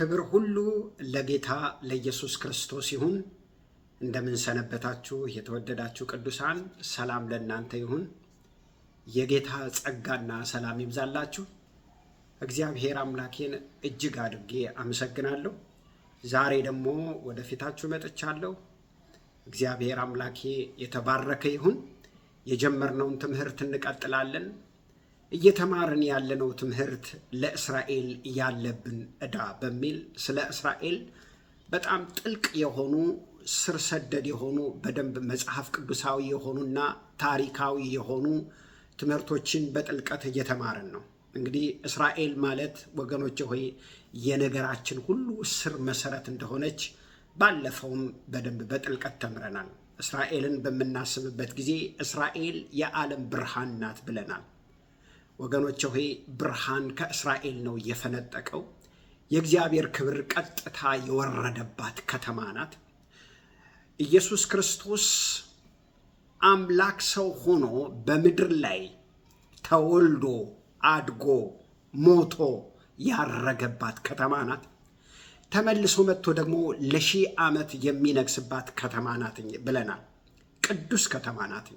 ክብር ሁሉ ለጌታ ለኢየሱስ ክርስቶስ ይሁን። እንደምን ሰነበታችሁ የተወደዳችሁ ቅዱሳን? ሰላም ለእናንተ ይሁን። የጌታ ጸጋና ሰላም ይብዛላችሁ። እግዚአብሔር አምላኬን እጅግ አድርጌ አመሰግናለሁ። ዛሬ ደግሞ ወደፊታችሁ መጥቻለሁ። እግዚአብሔር አምላኬ የተባረከ ይሁን። የጀመርነውን ትምህርት እንቀጥላለን። እየተማርን ያለነው ትምህርት ለእስራኤል ያለብን ዕዳ በሚል ስለ እስራኤል በጣም ጥልቅ የሆኑ ስር ሰደድ የሆኑ በደንብ መጽሐፍ ቅዱሳዊ የሆኑና ታሪካዊ የሆኑ ትምህርቶችን በጥልቀት እየተማርን ነው። እንግዲህ እስራኤል ማለት ወገኖቼ ሆይ የነገራችን ሁሉ ስር መሰረት እንደሆነች ባለፈውም በደንብ በጥልቀት ተምረናል። እስራኤልን በምናስብበት ጊዜ እስራኤል የዓለም ብርሃን ናት ብለናል። ወገኖቼ ሆይ ብርሃን ከእስራኤል ነው የፈነጠቀው። የእግዚአብሔር ክብር ቀጥታ የወረደባት ከተማ ናት። ኢየሱስ ክርስቶስ አምላክ ሰው ሆኖ በምድር ላይ ተወልዶ አድጎ ሞቶ ያረገባት ከተማ ናት። ተመልሶ መጥቶ ደግሞ ለሺህ ዓመት የሚነግስባት ከተማ ናት ብለናል። ቅዱስ ከተማ ናት።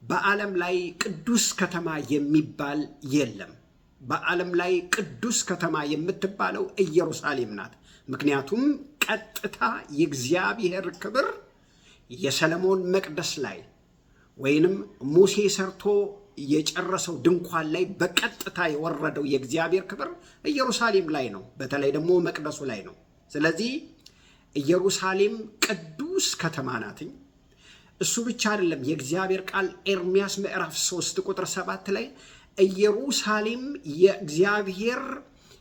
በዓለም ላይ ቅዱስ ከተማ የሚባል የለም። በዓለም ላይ ቅዱስ ከተማ የምትባለው ኢየሩሳሌም ናት። ምክንያቱም ቀጥታ የእግዚአብሔር ክብር የሰለሞን መቅደስ ላይ ወይንም ሙሴ ሰርቶ የጨረሰው ድንኳን ላይ በቀጥታ የወረደው የእግዚአብሔር ክብር ኢየሩሳሌም ላይ ነው። በተለይ ደግሞ መቅደሱ ላይ ነው። ስለዚህ ኢየሩሳሌም ቅዱስ ከተማ ናትኝ። እሱ ብቻ አይደለም። የእግዚአብሔር ቃል ኤርምያስ ምዕራፍ 3 ቁጥር 7 ላይ ኢየሩሳሌም የእግዚአብሔር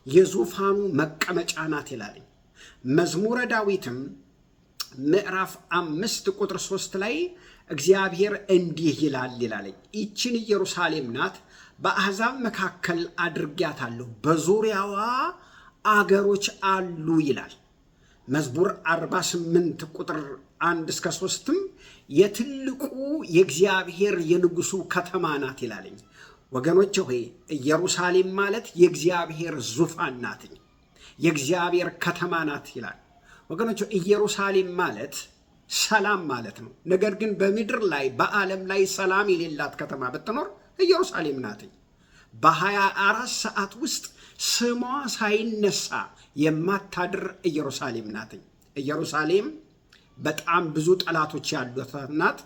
የዙፋኑ መቀመጫ ናት ይላል። መዝሙረ ዳዊትም ምዕራፍ 5 ቁጥር 3 ላይ እግዚአብሔር እንዲህ ይላል ይችን ኢየሩሳሌም ናት በአሕዛብ መካከል አድርጊያታለሁ፣ በዙሪያዋ አገሮች አሉ ይላል። መዝሙር 48 ቁጥር 1 እስከ 3ም የትልቁ የእግዚአብሔር የንጉሱ ከተማ ናት ይላለኝ። ወገኖቼ ሆይ ኢየሩሳሌም ማለት የእግዚአብሔር ዙፋን ናት፣ የእግዚአብሔር ከተማ ናት ይላል። ወገኖቼ ኢየሩሳሌም ማለት ሰላም ማለት ነው። ነገር ግን በምድር ላይ በዓለም ላይ ሰላም የሌላት ከተማ ብትኖር ኢየሩሳሌም ናት። በ24 ሰዓት ውስጥ ስሟ ሳይነሳ የማታድር ኢየሩሳሌም ናት። ኢየሩሳሌም በጣም ብዙ ጠላቶች ያሏት ናት።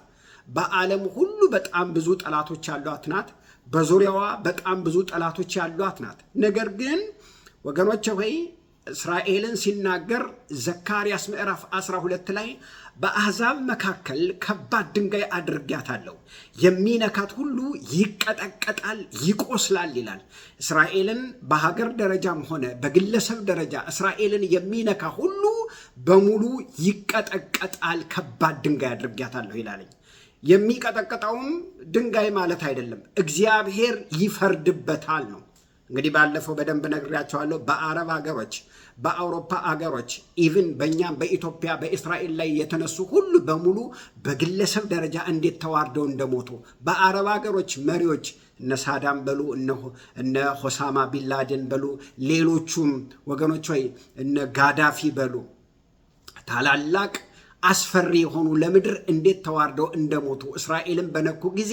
በዓለም ሁሉ በጣም ብዙ ጠላቶች ያሏት ናት። በዙሪያዋ በጣም ብዙ ጠላቶች ያሏት ናት። ነገር ግን ወገኖቼ ሆይ እስራኤልን ሲናገር ዘካርያስ ምዕራፍ 12 ላይ በአሕዛብ መካከል ከባድ ድንጋይ አድርጊያታለሁ፣ የሚነካት ሁሉ ይቀጠቀጣል፣ ይቆስላል ይላል። እስራኤልን በሀገር ደረጃም ሆነ በግለሰብ ደረጃ እስራኤልን የሚነካ ሁሉ በሙሉ ይቀጠቀጣል፣ ከባድ ድንጋይ አድርጊያታለሁ ይላለኝ። የሚቀጠቀጠውም ድንጋይ ማለት አይደለም፣ እግዚአብሔር ይፈርድበታል ነው። እንግዲህ ባለፈው በደንብ ነግሬያቸዋለሁ። በአረብ ሀገሮች፣ በአውሮፓ ሀገሮች፣ ኢቭን በእኛም በኢትዮጵያ በእስራኤል ላይ የተነሱ ሁሉ በሙሉ በግለሰብ ደረጃ እንዴት ተዋርደው እንደሞቱ በአረብ ሀገሮች መሪዎች እነ ሳዳም በሉ እነ ሆሳማ ቢንላደን በሉ ሌሎቹም ወገኖች ሆይ እነ ጋዳፊ በሉ ታላላቅ አስፈሪ የሆኑ ለምድር እንዴት ተዋርደው እንደሞቱ እስራኤልን በነኩ ጊዜ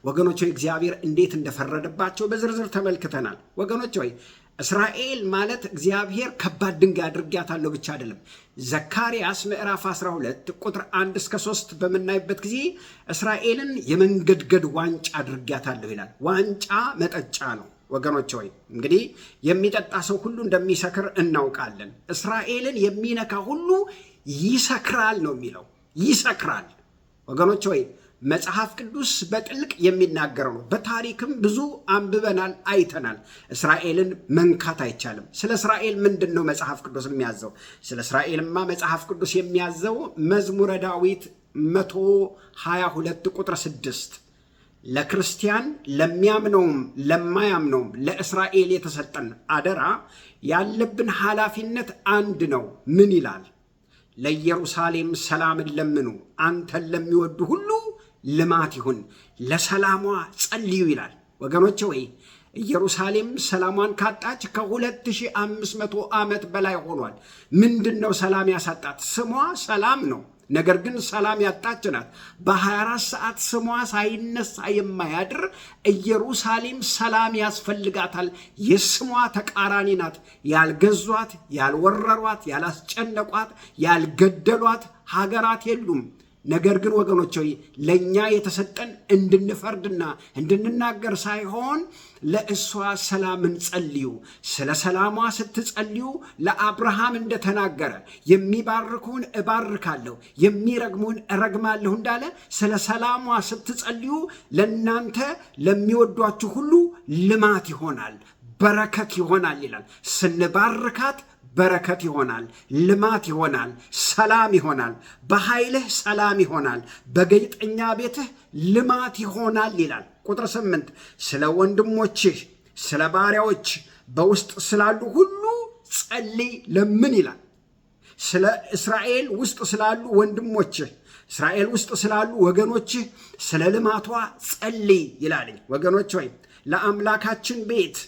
ወገኖች ሆይ እግዚአብሔር እንዴት እንደፈረደባቸው በዝርዝር ተመልክተናል። ወገኖች ሆይ እስራኤል ማለት እግዚአብሔር ከባድ ድንጋይ አድርጊያታለሁ ብቻ አይደለም። ዘካርያስ ምዕራፍ 12 ቁጥር 1 እስከ 3 በምናይበት ጊዜ እስራኤልን የመንገድገድ ዋንጫ አድርጊያታለሁ ይላል። ዋንጫ መጠጫ ነው። ወገኖች ሆይ እንግዲህ የሚጠጣ ሰው ሁሉ እንደሚሰክር እናውቃለን። እስራኤልን የሚነካ ሁሉ ይሰክራል ነው የሚለው። ይሰክራል። ወገኖች ሆይ መጽሐፍ ቅዱስ በጥልቅ የሚናገረው ነው። በታሪክም ብዙ አንብበናል፣ አይተናል። እስራኤልን መንካት አይቻልም። ስለ እስራኤል ምንድን ነው መጽሐፍ ቅዱስ የሚያዘው? ስለ እስራኤልማ መጽሐፍ ቅዱስ የሚያዘው መዝሙረ ዳዊት 122 ቁጥር 6 ለክርስቲያን ለሚያምነውም ለማያምነውም ለእስራኤል የተሰጠን አደራ ያለብን ኃላፊነት አንድ ነው። ምን ይላል? ለኢየሩሳሌም ሰላምን ለምኑ፣ አንተን ለሚወዱ ሁሉ ልማት ይሁን፣ ለሰላሟ ጸልዩ ይላል። ወገኖቼ ወይ ኢየሩሳሌም ሰላሟን ካጣች ከ2500 ዓመት በላይ ሆኗል። ምንድነው ሰላም ያሳጣት? ስሟ ሰላም ነው። ነገር ግን ሰላም ያጣች ናት። በ24 ሰዓት ስሟ ሳይነሳ የማያድር ኢየሩሳሌም ሰላም ያስፈልጋታል። የስሟ ተቃራኒ ናት። ያልገዟት፣ ያልወረሯት፣ ያላስጨነቋት፣ ያልገደሏት ሀገራት የሉም። ነገር ግን ወገኖች ሆይ ለእኛ የተሰጠን እንድንፈርድና እንድንናገር ሳይሆን ለእሷ ሰላምን ጸልዩ። ስለ ሰላሟ ስትጸልዩ ለአብርሃም እንደተናገረ የሚባርኩን እባርካለሁ፣ የሚረግሙን እረግማለሁ እንዳለ ስለ ሰላሟ ስትጸልዩ ለእናንተ ለሚወዷችሁ ሁሉ ልማት ይሆናል፣ በረከት ይሆናል ይላል። ስንባርካት በረከት ይሆናል፣ ልማት ይሆናል፣ ሰላም ይሆናል። በኃይልህ ሰላም ይሆናል፣ በጌጠኛ ቤትህ ልማት ይሆናል ይላል። ቁጥር 8 ስለ ወንድሞችህ ስለ ባሪያዎች በውስጥ ስላሉ ሁሉ ጸልይ ለምን ይላል። ስለ እስራኤል ውስጥ ስላሉ ወንድሞችህ፣ እስራኤል ውስጥ ስላሉ ወገኖችህ ስለ ልማቷ ጸልይ ይላል። ወገኖች ሆይ ለአምላካችን ቤት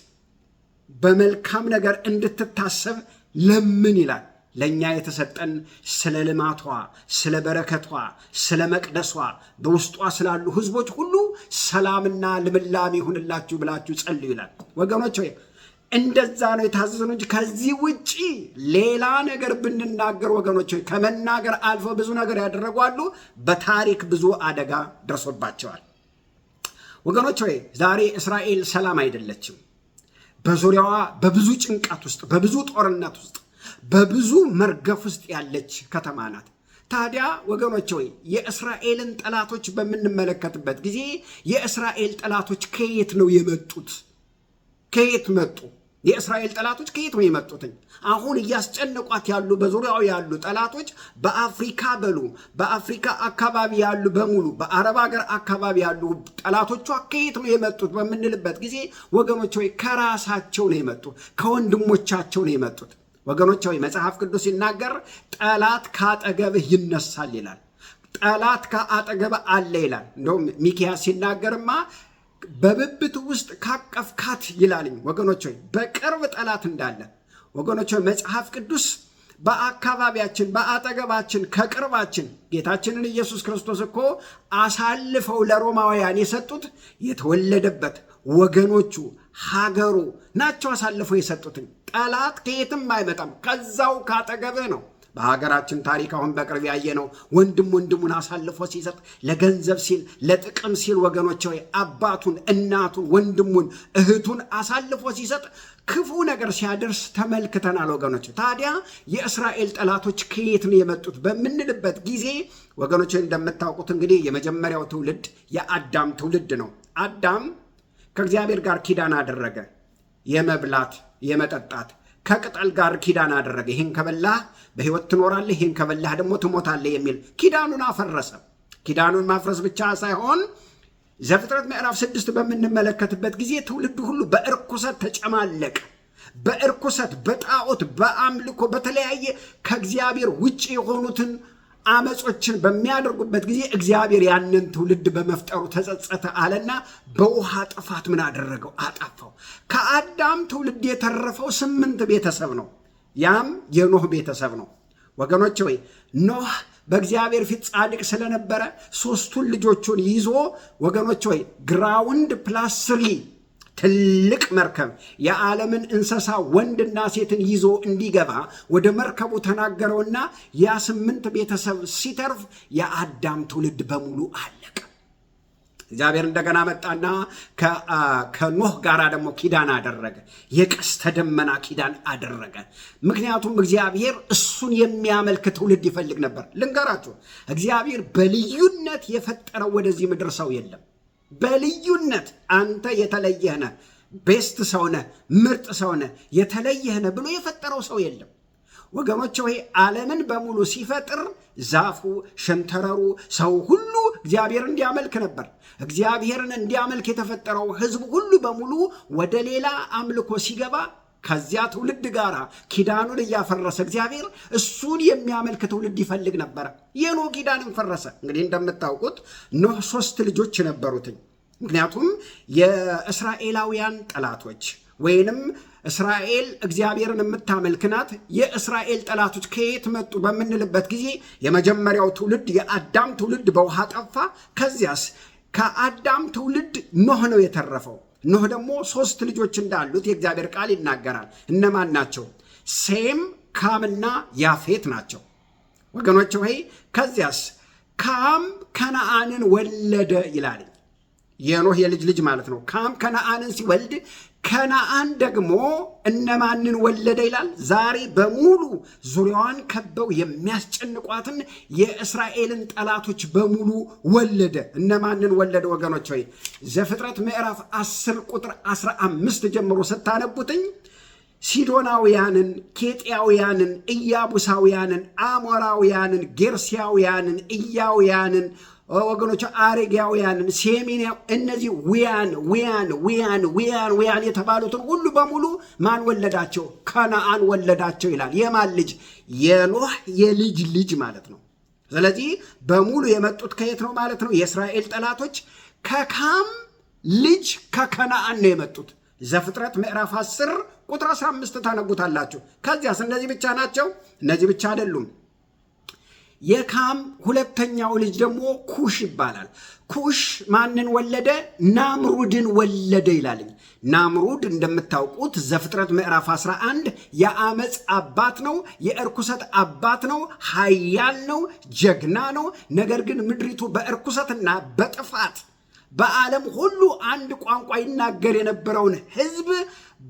በመልካም ነገር እንድትታሰብ ለምን ይላል። ለእኛ የተሰጠን ስለ ልማቷ፣ ስለ በረከቷ፣ ስለ መቅደሷ፣ በውስጧ ስላሉ ህዝቦች ሁሉ ሰላምና ልምላሜ ይሁንላችሁ ብላችሁ ጸልዩ ይላል። ወገኖች ሆይ እንደዛ ነው የታዘዝነው እንጂ ከዚህ ውጪ ሌላ ነገር ብንናገር ወገኖች ሆይ ከመናገር አልፎ ብዙ ነገር ያደረጓሉ። በታሪክ ብዙ አደጋ ደርሶባቸዋል። ወገኖች ሆይ ዛሬ እስራኤል ሰላም አይደለችም። በዙሪያዋ በብዙ ጭንቀት ውስጥ፣ በብዙ ጦርነት ውስጥ፣ በብዙ መርገፍ ውስጥ ያለች ከተማ ናት። ታዲያ ወገኖች ሆይ የእስራኤልን ጠላቶች በምንመለከትበት ጊዜ የእስራኤል ጠላቶች ከየት ነው የመጡት? ከየት መጡ? የእስራኤል ጠላቶች ከየት ነው የመጡትኝ? አሁን እያስጨነቋት ያሉ በዙሪያው ያሉ ጠላቶች በአፍሪካ በሉ በአፍሪካ አካባቢ ያሉ በሙሉ በአረብ ሀገር አካባቢ ያሉ ጠላቶቿ ከየት ነው የመጡት በምንልበት ጊዜ ወገኖች ሆይ ከራሳቸው ነው የመጡት፣ ከወንድሞቻቸው ነው የመጡት። ወገኖች ሆይ መጽሐፍ ቅዱስ ሲናገር ጠላት ከአጠገብህ ይነሳል ይላል። ጠላት ከአጠገብህ አለ ይላል። እንደውም ሚክያስ ሲናገርማ በብብት ውስጥ ካቀፍካት ይላልኝ። ወገኖች ሆይ በቅርብ ጠላት እንዳለ ወገኖች ሆይ መጽሐፍ ቅዱስ በአካባቢያችን በአጠገባችን ከቅርባችን ጌታችንን ኢየሱስ ክርስቶስ እኮ አሳልፈው ለሮማውያን የሰጡት የተወለደበት ወገኖቹ ሀገሩ ናቸው አሳልፈው የሰጡትን። ጠላት ከየትም አይመጣም፣ ከዛው ካጠገብህ ነው። በሀገራችን ታሪክ አሁን በቅርብ ያየነው ወንድም ወንድሙን አሳልፎ ሲሰጥ ለገንዘብ ሲል ለጥቅም ሲል ወገኖች ሆይ አባቱን እናቱን ወንድሙን እህቱን አሳልፎ ሲሰጥ ክፉ ነገር ሲያደርስ ተመልክተናል ወገኖች። ታዲያ የእስራኤል ጠላቶች ከየት ነው የመጡት በምንልበት ጊዜ ወገኖች እንደምታውቁት እንግዲህ የመጀመሪያው ትውልድ የአዳም ትውልድ ነው። አዳም ከእግዚአብሔር ጋር ኪዳን አደረገ፣ የመብላት የመጠጣት ከቅጠል ጋር ኪዳን አደረገ። ይህን ከበላህ በሕይወት ትኖራለህ፣ ይህን ከበላህ ደግሞ ትሞታለህ የሚል ኪዳኑን አፈረሰ። ኪዳኑን ማፍረስ ብቻ ሳይሆን ዘፍጥረት ምዕራፍ 6 በምንመለከትበት ጊዜ ትውልዱ ሁሉ በእርኩሰት ተጨማለቀ። በእርኩሰት በጣዖት በአምልኮ በተለያየ ከእግዚአብሔር ውጭ የሆኑትን አመጾችን በሚያደርጉበት ጊዜ እግዚአብሔር ያንን ትውልድ በመፍጠሩ ተጸጸተ አለና በውሃ ጥፋት ምን አደረገው? አጠፋው። ከአዳም ትውልድ የተረፈው 8 ቤተሰብ ነው። ያም የኖህ ቤተሰብ ነው። ወገኖች ሆይ ኖህ በእግዚአብሔር ፊት ጻድቅ ስለነበረ 3ቱን ልጆቹን ይዞ ወገኖች ሆይ ግራውንድ ፕላስ 3 ትልቅ መርከብ የዓለምን እንስሳ ወንድና ሴትን ይዞ እንዲገባ ወደ መርከቡ ተናገረውና ያ 8 ቤተሰብ ሲተርፍ የአዳም ትውልድ በሙሉ አለቀ። እግዚአብሔር እንደገና መጣና ከኖህ ጋር ደግሞ ኪዳን አደረገ። የቀስተ ደመና ኪዳን አደረገ። ምክንያቱም እግዚአብሔር እሱን የሚያመልክ ትውልድ ይፈልግ ነበር። ልንገራችሁ፣ እግዚአብሔር በልዩነት የፈጠረው ወደዚህ ምድር ሰው የለም። በልዩነት አንተ የተለየህ ነህ፣ ቤስት ሰው ነህ፣ ምርጥ ሰው ነህ፣ የተለየህ ነህ ብሎ የፈጠረው ሰው የለም። ወገኖች ሆይ ዓለምን በሙሉ ሲፈጥር ዛፉ፣ ሸንተረሩ፣ ሰው ሁሉ እግዚአብሔር እንዲያመልክ ነበር። እግዚአብሔርን እንዲያመልክ የተፈጠረው ሕዝብ ሁሉ በሙሉ ወደ ሌላ አምልኮ ሲገባ ከዚያ ትውልድ ጋር ኪዳኑን እያፈረሰ እግዚአብሔር እሱን የሚያመልክ ትውልድ ይፈልግ ነበረ። የኖህ ኪዳንን ፈረሰ። እንግዲህ እንደምታውቁት ኖህ 3 ልጆች ነበሩትኝ። ምክንያቱም የእስራኤላውያን ጠላቶች ወይንም እስራኤል እግዚአብሔርን የምታመልክናት የእስራኤል ጠላቶች ከየት መጡ በምንልበት ጊዜ የመጀመሪያው ትውልድ የአዳም ትውልድ በውሃ ጠፋ። ከዚያስ ከአዳም ትውልድ ኖህ ነው የተረፈው። ኖህ ደግሞ 3 ልጆች እንዳሉት የእግዚአብሔር ቃል ይናገራል። እነማን ናቸው? ሴም፣ ካምና ያፌት ናቸው ወገኖች ሆይ። ከዚያስ ካም ከነዓንን ወለደ ይላል። የኖህ የልጅ ልጅ ማለት ነው። ካም ከነዓንን ሲወልድ ከነዓን ደግሞ እነማንን ወለደ ይላል? ዛሬ በሙሉ ዙሪያዋን ከበው የሚያስጨንቋትን የእስራኤልን ጠላቶች በሙሉ ወለደ። እነማንን ወለደ ወገኖች ሆይ? ዘፍጥረት ምዕራፍ 10 ቁጥር 15 ጀምሮ ስታነቡትኝ ሲዶናውያንን፣ ኬጢያውያንን፣ ኢያቡሳውያንን፣ አሞራውያንን፣ ጌርሲያውያንን፣ ኢያውያንን ወገኖች አሬጋውያንን፣ ሴሜንያ እነዚህ ዊያን የተባሉትን ሁሉ በሙሉ ማን ወለዳቸው? ከነዓን ወለዳቸው ይላል። የማን ልጅ? የኖህ የልጅ ልጅ ማለት ነው። ስለዚህ በሙሉ የመጡት ከየት ነው ማለት ነው? የእስራኤል ጠላቶች ከካም ልጅ ከከነዓን ነው የመጡት። ዘፍጥረት ምዕራፍ 10 ቁጥር 15 ታነቡታላችሁ። ከዚያስ እነዚህ ብቻ ናቸው? እነዚህ ብቻ አይደሉም። የካም ሁለተኛው ልጅ ደግሞ ኩሽ ይባላል። ኩሽ ማንን ወለደ? ናምሩድን ወለደ ይላል። ናምሩድ እንደምታውቁት ዘፍጥረት ምዕራፍ 11 የአመፅ አባት ነው፣ የእርኩሰት አባት ነው፣ ኃያል ነው፣ ጀግና ነው። ነገር ግን ምድሪቱ በእርኩሰትና በጥፋት በዓለም ሁሉ አንድ ቋንቋ ይናገር የነበረውን ሕዝብ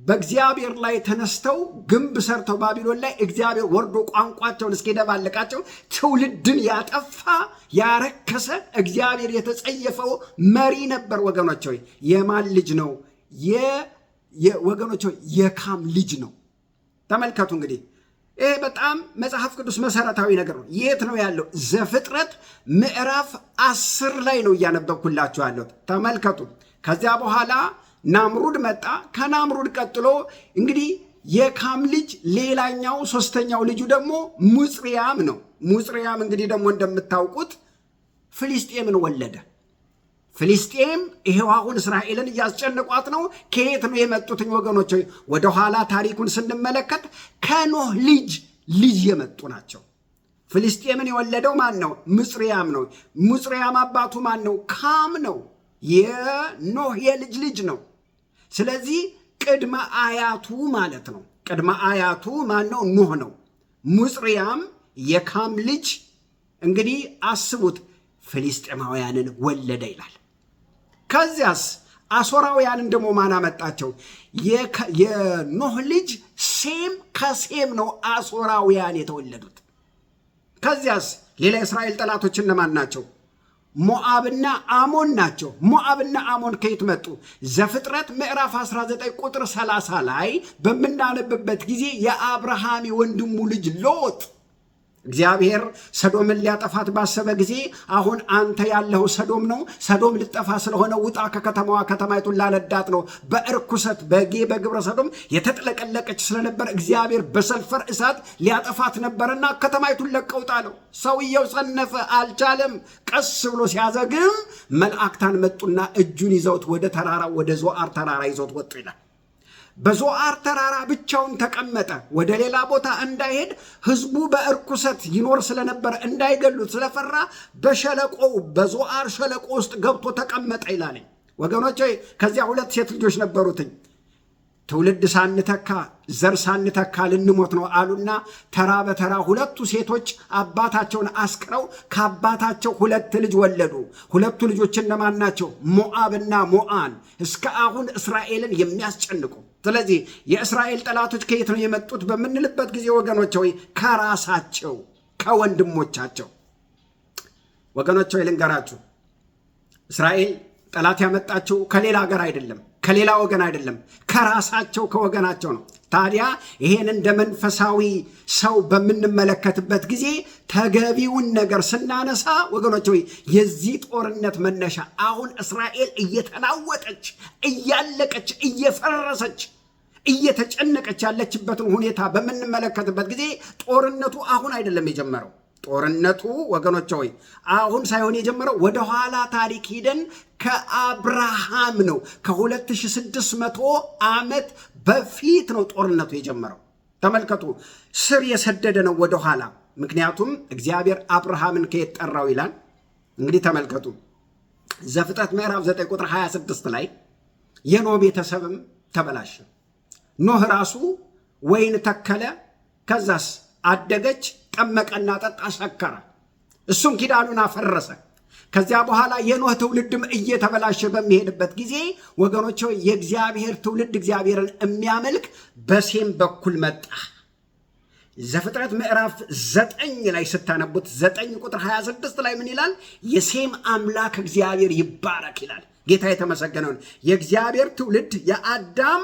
በእግዚአብሔር ላይ ተነስተው ግንብ ሰርተው ባቢሎን ላይ እግዚአብሔር ወርዶ ቋንቋቸውን እስኪደባለቃቸው ትውልድን ያጠፋ ያረከሰ እግዚአብሔር የተጸየፈው መሪ ነበር ወገኖች ሆይ። የማን ልጅ ነው? ወገኖች ሆይ የካም ልጅ ነው። ተመልከቱ እንግዲህ ይህ በጣም መጽሐፍ ቅዱስ መሰረታዊ ነገር ነው። የት ነው ያለው? ዘፍጥረት ምዕራፍ 10 ላይ ነው እያነበብኩላችሁ ያለሁት። ተመልከቱ። ከዚያ በኋላ ናምሩድ መጣ። ከናምሩድ ቀጥሎ እንግዲህ የካም ልጅ ሌላኛው 3ኛው ልጁ ደግሞ ሙጽሪያም ነው። ሙጽሪያም እንግዲህ ደግሞ እንደምታውቁት ፍልስጤምን ወለደ። ፍልስጤም ይሄው አሁን እስራኤልን እያስጨነቋት ነው። ከየት ነው የመጡትኝ ወገኖች? ወደኋላ ታሪኩን ስንመለከት ከኖህ ልጅ የመጡ ናቸው። ፍልስጤምን የወለደው ማን ነው? ሙጽሪያም ነው። ሙጽሪያም አባቱ ማን ነው? ካም ነው። የኖህ የልጅ ልጅ ነው። ስለዚህ ቅድመ አያቱ ማለት ነው። ቅድመ አያቱ ማን ነው? ኖህ ነው። ሙጽሪያም የካም ልጅ እንግዲህ አስቡት፣ ፍልስጤማውያንን ወለደ ይላል። ከዚያስ አሦራውያንን ደግሞ ማን አመጣቸው? የኖህ ልጅ ሴም፣ ከሴም ነው አሦራውያን የተወለዱት። ከዚያስ ሌላ የእስራኤል ጠላቶች እነማን ናቸው? ሞዓብና አሞን ናቸው። ሞዓብና አሞን ከየት መጡ? ዘፍጥረት ምዕራፍ 19 ቁጥር 30 ላይ በምናነብበት ጊዜ የአብርሃም ወንድሙ ልጅ ሎጥ እግዚአብሔር ሰዶምን ሊያጠፋት ባሰበ ጊዜ አሁን አንተ ያለው ሰዶም ነው፣ ሰዶም ልጠፋ ስለሆነ ውጣ ከከተማዋ፣ ከተማይቱን ላነዳት ነው። በእርኩሰት በግብረ ሰዶም የተጥለቀለቀች ስለነበር እግዚአብሔር በሰልፈር እሳት ሊያጠፋት ነበርና ከተማይቱን ለቀውጣ ነው። ሰውየው ሰነፈ፣ አልቻለም። ቀስ ብሎ ሲያዘግም መላእክታን መጡና እጁን ይዘውት ወደ ተራራው ወደ ዞአር ተራራ ይዘውት ወጡ ይላል። በዞአር ተራራ ብቻውን ተቀመጠ። ወደ ሌላ ቦታ እንዳይሄድ ህዝቡ በእርኩሰት ይኖር ስለነበረ እንዳይገሉት ስለፈራ በሸለቆው በዞአር ሸለቆ ውስጥ ገብቶ ተቀመጠ ይላል። ወገኖቼ ከዚያ 2 ሴት ልጆች ነበሩትኝ። ትውልድ ሳንተካ ዘር ሳንተካ ልንሞት ነው አሉና ተራ በተራ 2 ሴቶች አባታቸውን አስክረው ከአባታቸው 2 ልጅ ወለዱ። 2 ልጆች እነማን ናቸው? ሞዓብና ሞዓን፣ እስከ አሁን እስራኤልን የሚያስጨንቁ። ስለዚህ የእስራኤል ጠላቶች ከየት ነው የመጡት በምንልበት ጊዜ ወገኖች ሆይ ከራሳቸው ከወንድሞቻቸው። ወገኖች ሆይ ልንገራችሁ፣ እስራኤል ጠላት ያመጣቸው ከሌላ ሀገር አይደለም፣ ከሌላ ወገን አይደለም፣ ከራሳቸው ከወገናቸው ነው። ታዲያ ይሄን እንደ መንፈሳዊ ሰው በምንመለከትበት ጊዜ ተገቢውን ነገር ስናነሳ ወገኖች ሆይ የዚህ ጦርነት መነሻ አሁን እስራኤል እየተናወጠች እያለቀች እየፈረሰች እየተጨነቀች ያለችበትን ሁኔታ በምንመለከትበት ጊዜ ጦርነቱ አሁን አይደለም የጀመረው። ጦርነቱ ወገኖች ሆይ አሁን ሳይሆን የጀመረው ወደ ኋላ ታሪክ ሂደን ከአብርሃም ነው። ከ2600 ዓመት በፊት ነው ጦርነቱ የጀመረው። ተመልከቱ፣ ስር የሰደደ ነው ወደ ኋላ። ምክንያቱም እግዚአብሔር አብርሃምን ከየት ጠራው ይላል። እንግዲህ ተመልከቱ ዘፍጥረት ምዕራፍ 9 ቁጥር 26 ላይ የኖህ ቤተሰብም ተበላሸ። ኖህ ራሱ ወይን ተከለ፣ ከዛስ አደገች፣ ጠመቀና ጠጣ፣ ሰከረ። እሱም ኪዳኑን አፈረሰ። ከዚያ በኋላ የኖህ ትውልድም እየተበላሸ በሚሄድበት ጊዜ ወገኖች የእግዚአብሔር ትውልድ እግዚአብሔርን የሚያመልክ በሴም በኩል መጣ። ዘፍጥረት ምዕራፍ 9 ላይ ስታነቡት 9 ቁጥር 26 ላይ ምን ይላል? የሴም አምላክ እግዚአብሔር ይባረክ ይላል። ጌታ የተመሰገነውን የእግዚአብሔር ትውልድ የአዳም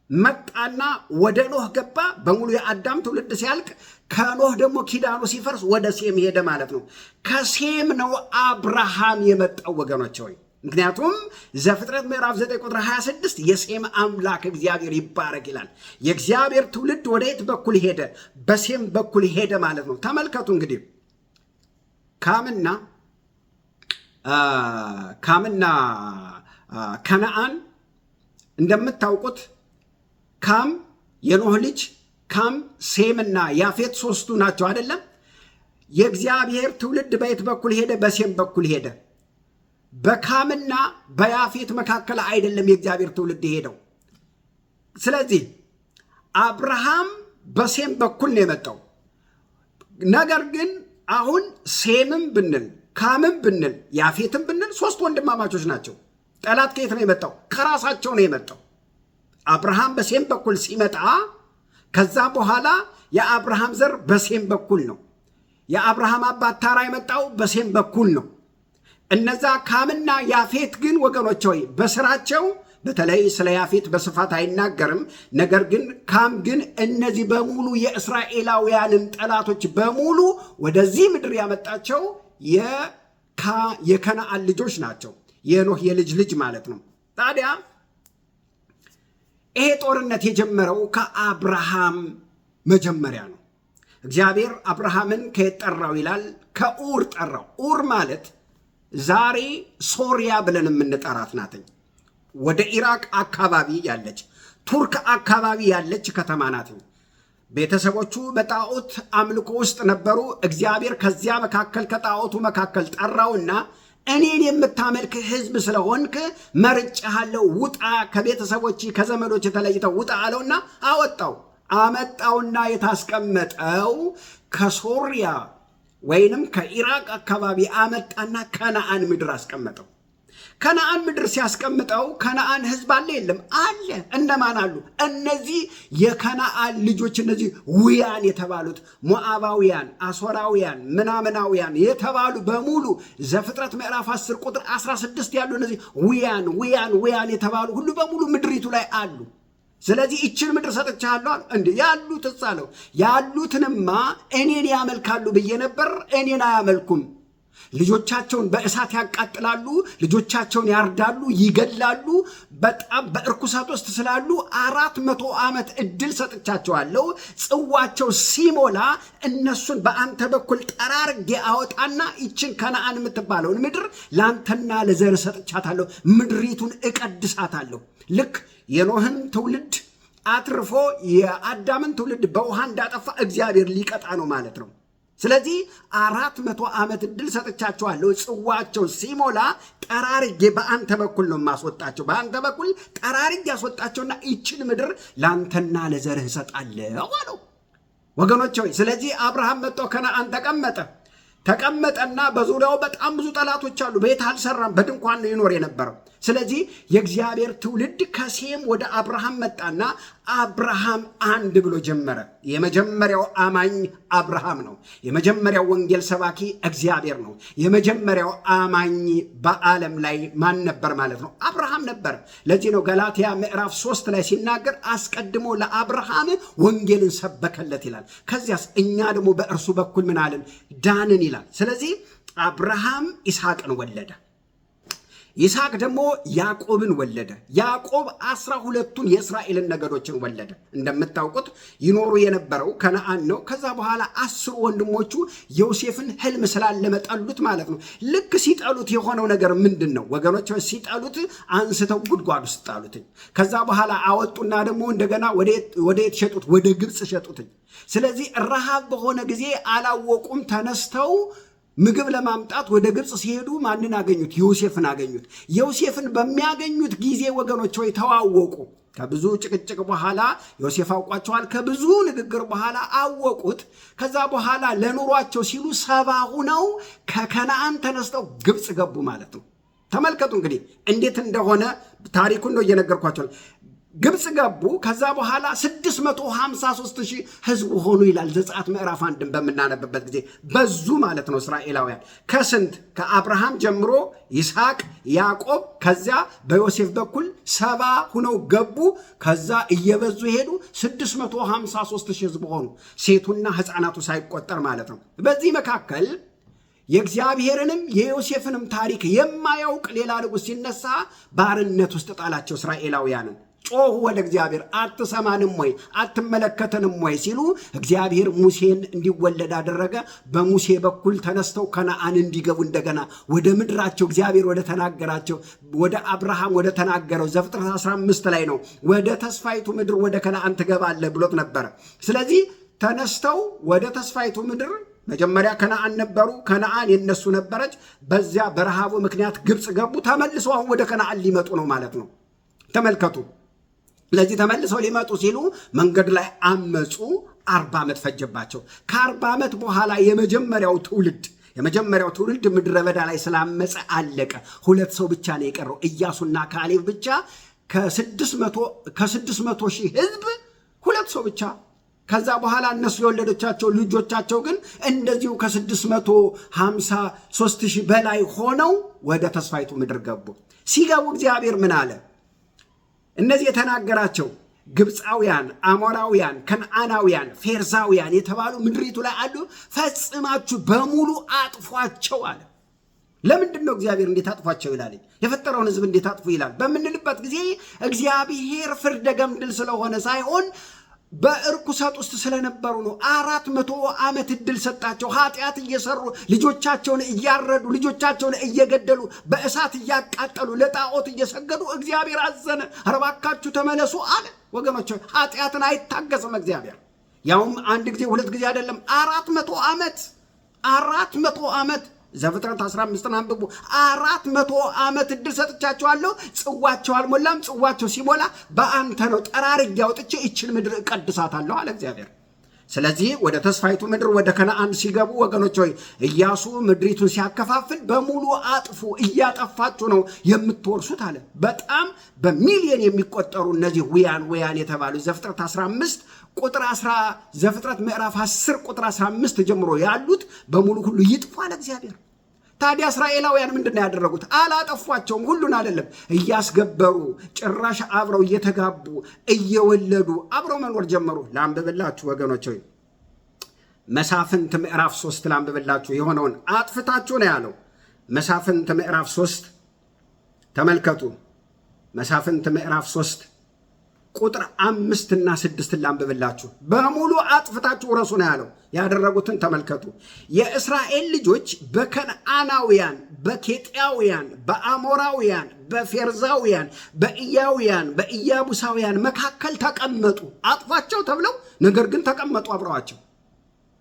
መጣና ወደ ኖህ ገባ። በሙሉ የአዳም ትውልድ ሲያልቅ ከኖህ ደግሞ ኪዳኑ ሲፈርስ ወደ ሴም ሄደ ማለት ነው። ከሴም ነው አብርሃም የመጣው ወገኖች ሆይ። ምክንያቱም ዘፍጥረት ምዕራፍ 9 ቁጥር 26 የሴም አምላክ እግዚአብሔር ይባረክ ይላል። የእግዚአብሔር ትውልድ ወደ የት በኩል ሄደ? በሴም በኩል ሄደ ማለት ነው። ተመልከቱ እንግዲህ ካምና ከነአን እንደምታውቁት ካም የኖህ ልጅ፣ ካም ሴምና ያፌት ሶስቱ ናቸው አይደለም? የእግዚአብሔር ትውልድ በየት በኩል ሄደ? በሴም በኩል ሄደ። በካምና በያፌት መካከል አይደለም የእግዚአብሔር ትውልድ ሄደው። ስለዚህ አብርሃም በሴም በኩል ነው የመጣው። ነገር ግን አሁን ሴምም ብንል ካምም ብንል ያፌትም ብንል ሶስት ወንድማማቾች ናቸው። ጠላት ከየት ነው የመጣው? ከራሳቸው ነው የመጣው። አብርሃም በሴም በኩል ሲመጣ ከዛ በኋላ የአብርሃም ዘር በሴም በኩል ነው። የአብርሃም አባት ታራ የመጣው በሴም በኩል ነው። እነዛ ካምና ያፌት ግን ወገኖች ሆይ በስራቸው በተለይ ስለ ያፌት በስፋት አይናገርም። ነገር ግን ካም ግን እነዚህ በሙሉ የእስራኤላውያንን ጠላቶች በሙሉ ወደዚህ ምድር ያመጣቸው የከነአን ልጆች ናቸው። የኖህ የልጅ ልጅ ማለት ነው። ታዲያ ይሄ ጦርነት የጀመረው ከአብርሃም መጀመሪያ ነው። እግዚአብሔር አብርሃምን ከየት ጠራው ይላል? ከኡር ጠራው። ኡር ማለት ዛሬ ሶሪያ ብለን የምንጠራት ናትኝ። ወደ ኢራቅ አካባቢ ያለች ቱርክ አካባቢ ያለች ከተማ ናትኝ። ቤተሰቦቹ በጣዖት አምልኮ ውስጥ ነበሩ። እግዚአብሔር ከዚያ መካከል ከጣዖቱ መካከል ጠራውና እኔን የምታመልክ ሕዝብ ስለሆንክ መርጬሃለሁ፣ ውጣ፣ ከቤተሰቦች ከዘመዶች ተለይተው ውጣ አለውና አመጣውና የታስቀመጠው ከሶሪያ ወይንም ከኢራቅ አካባቢ አመጣና ከነአን ምድር አስቀመጠው። ከነአን ምድር ሲያስቀምጠው ከነአን ሕዝብ አለ የለም? አለ። እነማን አሉ? እነዚህ የከነአን ልጆች፣ እነዚህ ውያን የተባሉት ሞዓባውያን፣ አሶራውያን፣ ምናምናውያን የተባሉ በሙሉ ዘፍጥረት ምዕራፍ 10 ቁጥር 16 ያሉ እነዚህ ውያን የተባሉ ሁሉ በሙሉ ምድሪቱ ላይ አሉ። ስለዚህ ይችን ምድር ሰጥቻለሁ አለ። እንዴ ያሉት አለው። ያሉትንማ እኔን ያመልካሉ ብዬ ነበር፣ እኔን አያመልኩም። ልጆቻቸውን በእሳት ያቃጥላሉ፣ ልጆቻቸውን ያርዳሉ፣ ይገላሉ። በጣም በእርኩሳት ውስጥ ስላሉ 400 ዓመት እድል ሰጥቻቸዋለሁ። ጽዋቸው ሲሞላ እነሱን በአንተ በኩል ጠራርጌ አወጣና ይችን ከነአን የምትባለውን ምድር ለአንተና ለዘር ሰጥቻታለሁ። ምድሪቱን እቀድሳታለሁ። ልክ የኖህን ትውልድ አትርፎ የአዳምን ትውልድ በውሃ እንዳጠፋ እግዚአብሔር ሊቀጣ ነው ማለት ነው። ስለዚህ 400 ዓመት እድል ሰጥቻቸዋለሁ። ጽዋቸው ሲሞላ ጠራርጌ በአንተ በኩል ነው ማስወጣቸው። በአንተ በኩል ጠራርጌ ያስወጣቸውና ይችን ምድር ለአንተና ለዘርህ እሰጣለሁ አለው። ወገኖች ሆይ ስለዚህ አብርሃም መጥቶ ከነአን ተቀመጠና በዙሪያው በጣም ብዙ ጠላቶች አሉ። ቤት አልሰራም፣ በድንኳን ነው ይኖር የነበረው። ስለዚህ የእግዚአብሔር ትውልድ ከሴም ወደ አብርሃም መጣና አብርሃም አንድ ብሎ ጀመረ። የመጀመሪያው አማኝ አብርሃም ነው። የመጀመሪያው ወንጌል ሰባኪ እግዚአብሔር ነው። የመጀመሪያው አማኝ በዓለም ላይ ማን ነበር ማለት ነው? አብርሃም ነበር። ለዚህ ነው ገላትያ ምዕራፍ 3 ላይ ሲናገር አስቀድሞ ለአብርሃም ወንጌልን ሰበከለት ይላል። ከዚያስ እኛ ደግሞ በእርሱ በኩል ምን አለን? ዳንን ይላል። ስለዚህ አብርሃም ይስሐቅን ወለደ። ይስሐቅ ደግሞ ያዕቆብን ወለደ። ያዕቆብ 12ቱን የእስራኤልን ነገዶችን ወለደ። እንደምታውቁት ይኖሩ የነበረው ከነአን ነው። ከዛ በኋላ 10 ወንድሞቹ ዮሴፍን ህልም ስላለመ ጠሉት ማለት ነው። ልክ ሲጠሉት የሆነው ነገር ምንድን ነው ወገኖች? ሲጠሉት አንስተው ጉድጓድ ውስጥ ጣሉት። ከዛ በኋላ አወጡና ደግሞ እንደገና ወደ የት ሸጡት? ወደ ግብፅ ሸጡት። ስለዚህ ረሃብ በሆነ ጊዜ አላወቁም። ተነስተው ምግብ ለማምጣት ወደ ግብፅ ሲሄዱ ማንን አገኙት? ዮሴፍን አገኙት። ዮሴፍን በሚያገኙት ጊዜ ወገኖች ሆይ ተዋወቁ። ከብዙ ጭቅጭቅ በኋላ ዮሴፍ አውቋቸዋል። ከብዙ ንግግር በኋላ አወቁት። ከዛ በኋላ ለኑሯቸው ሲሉ 70 ሆነው ከከነአን ተነስተው ግብፅ ገቡ ማለት ነው። ተመልከቱ እንግዲህ እንዴት እንደሆነ ታሪኩን ነው እየነገርኳቸው። ግብፅ ገቡ። ከዛ በኋላ 653,000 ህዝብ ሆኑ ይላል ዘጸአት ምዕራፍ 1 በምናነብበት ጊዜ በዙ ማለት ነው እስራኤላውያን። ከስንት ከአብርሃም ጀምሮ ይስሐቅ፣ ያዕቆብ፣ ከዚያ በዮሴፍ በኩል 70 ሁነው ገቡ። ከዛ እየበዙ ሄዱ። 653,000 ህዝብ ሆኑ፣ ሴቱና ህፃናቱ ሳይቆጠር ማለት ነው። በዚህ መካከል የእግዚአብሔርንም የዮሴፍንም ታሪክ የማያውቅ ሌላ ንጉሥ ሲነሳ ባርነት ውስጥ ጣላቸው እስራኤላውያንን። ጮሁ ወደ እግዚአብሔር፣ አትሰማንም ወይ አትመለከተንም ወይ ሲሉ እግዚአብሔር ሙሴን እንዲወለድ አደረገ። በሙሴ በኩል ተነስተው ከነአን እንዲገቡ እንደገና ወደ ምድራቸው እግዚአብሔር ወደ ተናገራቸው ወደ አብርሃም ወደ ተናገረው ዘፍጥረት 15 ላይ ነው ወደ ተስፋይቱ ምድር ወደ ከነአን ትገባለህ ብሎት ነበረ። ስለዚህ ተነስተው ወደ ተስፋይቱ ምድር መጀመሪያ ከነአን ነበሩ። ከነአን የነሱ ነበረች። በዚያ በረሃቡ ምክንያት ግብፅ ገቡ። ተመልሰው አሁን ወደ ከነአን ሊመጡ ነው ማለት ነው። ተመልከቱ። ስለዚህ ተመልሰው ሊመጡ ሲሉ መንገድ ላይ አመፁ። 40 ዓመት ፈጀባቸው። ከ40 ዓመት በኋላ የመጀመሪያው ትውልድ ምድረ በዳ ላይ ስላመፀ አለቀ። 2 ሰው ብቻ ነው የቀረው፣ ኢያሱና ካሌብ ብቻ። ከ600,000 ህዝብ 2 ሰው ብቻ። ከዛ በኋላ እነሱ የወለዶቻቸው ልጆቻቸው ግን እንደዚሁ ከ653,000 በላይ ሆነው ወደ ተስፋይቱ ምድር ገቡ። ሲገቡ እግዚአብሔር ምን አለ? እነዚህ የተናገራቸው ግብፃውያን፣ አሞራውያን፣ ከነአናውያን፣ ፌርዛውያን የተባሉ ምድሪቱ ላይ አሉ። ፈጽማችሁ በሙሉ አጥፏቸው አለ። ለምንድን ነው እግዚአብሔር እንዴት አጥፏቸው ይላል? የፈጠረውን ህዝብ እንዴት አጥፉ ይላል በምንልበት ጊዜ እግዚአብሔር ፍርደ ገምድል ስለሆነ ሳይሆን በእርኩሰት ውስጥ ስለነበሩ ነው። 400 ዓመት እድል ሰጣቸው። ኃጢአት እየሰሩ ልጆቻቸውን እያረዱ ልጆቻቸውን እየገደሉ በእሳት እያቃጠሉ ለጣዖት እየሰገዱ እግዚአብሔር አዘነ። ኧረ እባካችሁ ተመለሱ አለ። ወገኖች ኃጢአትን አይታገስም እግዚአብሔር። ያውም አንድ ጊዜ 2 ጊዜ አይደለም፣ 400 ዓመት ዘፍጥረት 15 አንብቡ። 400 ዓመት እድል ሰጥቻቸዋለሁ። ጽዋቸው አልሞላም። ጽዋቸው ሲሞላ በአንተ ነው ጠራርጌ አውጥቼ ይችን ምድር እቀድሳታለሁ አለ እግዚአብሔር። ስለዚህ ወደ ተስፋይቱ ምድር ወደ ከነአን ሲገቡ ወገኖች ሆይ ኢያሱ ምድሪቱን ሲያከፋፍል በሙሉ አጥፉ፣ እያጠፋችሁ ነው የምትወርሱት አለ። በጣም በሚሊዮን የሚቆጠሩ እነዚህ ውያን የተባሉ ዘፍጥረት 15 ቁጥር 10 ዘፍጥረት ምዕራፍ 10 ቁጥር 15 ጀምሮ ያሉት በሙሉ ሁሉ ይጥፉ አለ እግዚአብሔር። ታዲያ እስራኤላውያን ምንድን ያደረጉት? አላጠፏቸውም። ሁሉን አይደለም እያስገበሩ ጭራሽ አብረው እየተጋቡ እየወለዱ አብረው መኖር ጀመሩ። ላንብብላችሁ ወገኖች ሆይ መሳፍንት ምዕራፍ 3 ላንብብላችሁ። የሆነውን አጥፍታችሁ ነው ያለው። መሳፍንት ምዕራፍ 3 ተመልከቱ። መሳፍንት ምዕራፍ 3 ቁጥር 5 እና 6 ላንብብላችሁ። በሙሉ አጥፍታችሁ ረሱ ነው ያለው። ያደረጉትን ተመልከቱ። የእስራኤል ልጆች በከነአናውያን፣ በኬጢያውያን፣ በአሞራውያን፣ በፌርዛውያን፣ በኢያውያን፣ በኢያቡሳውያን መካከል ተቀመጡ። አጥፏቸው ተብለው ነገር ግን ተቀመጡ አብረዋቸው።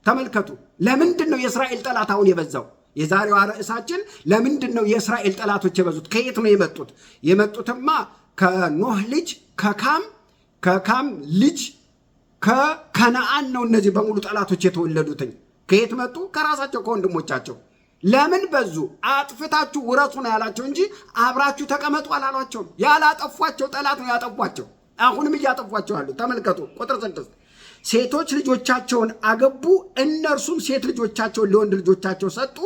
ተመልከቱ። ለምንድን ነው የእስራኤል ጠላት አሁን የበዛው? የዛሬዋ ርዕሳችን ለምንድን ነው የእስራኤል ጠላቶች የበዙት? ከየት ነው የመጡት? የመጡትማ ከኖህ ልጅ ከካም ልጅ ከከነአን ነው። እነዚህ በሙሉ ጠላቶች የተወለዱትኝ ከየት መጡ? ከራሳቸው ከወንድሞቻቸው። ለምን በዙ? አጥፍታችሁ ውረሱ ነው ያላቸው እንጂ አብራችሁ ተቀመጡ አላሏቸውም። ያላጠፏቸው ጠላት ነው ያጠፏቸው። አሁንም እያጠፏቸው አሉ። ተመልከቱ ቁጥር 6 ሴቶች ልጆቻቸውን አገቡ፣ እነርሱም ሴት ልጆቻቸውን ለወንድ ልጆቻቸው ሰጡ፣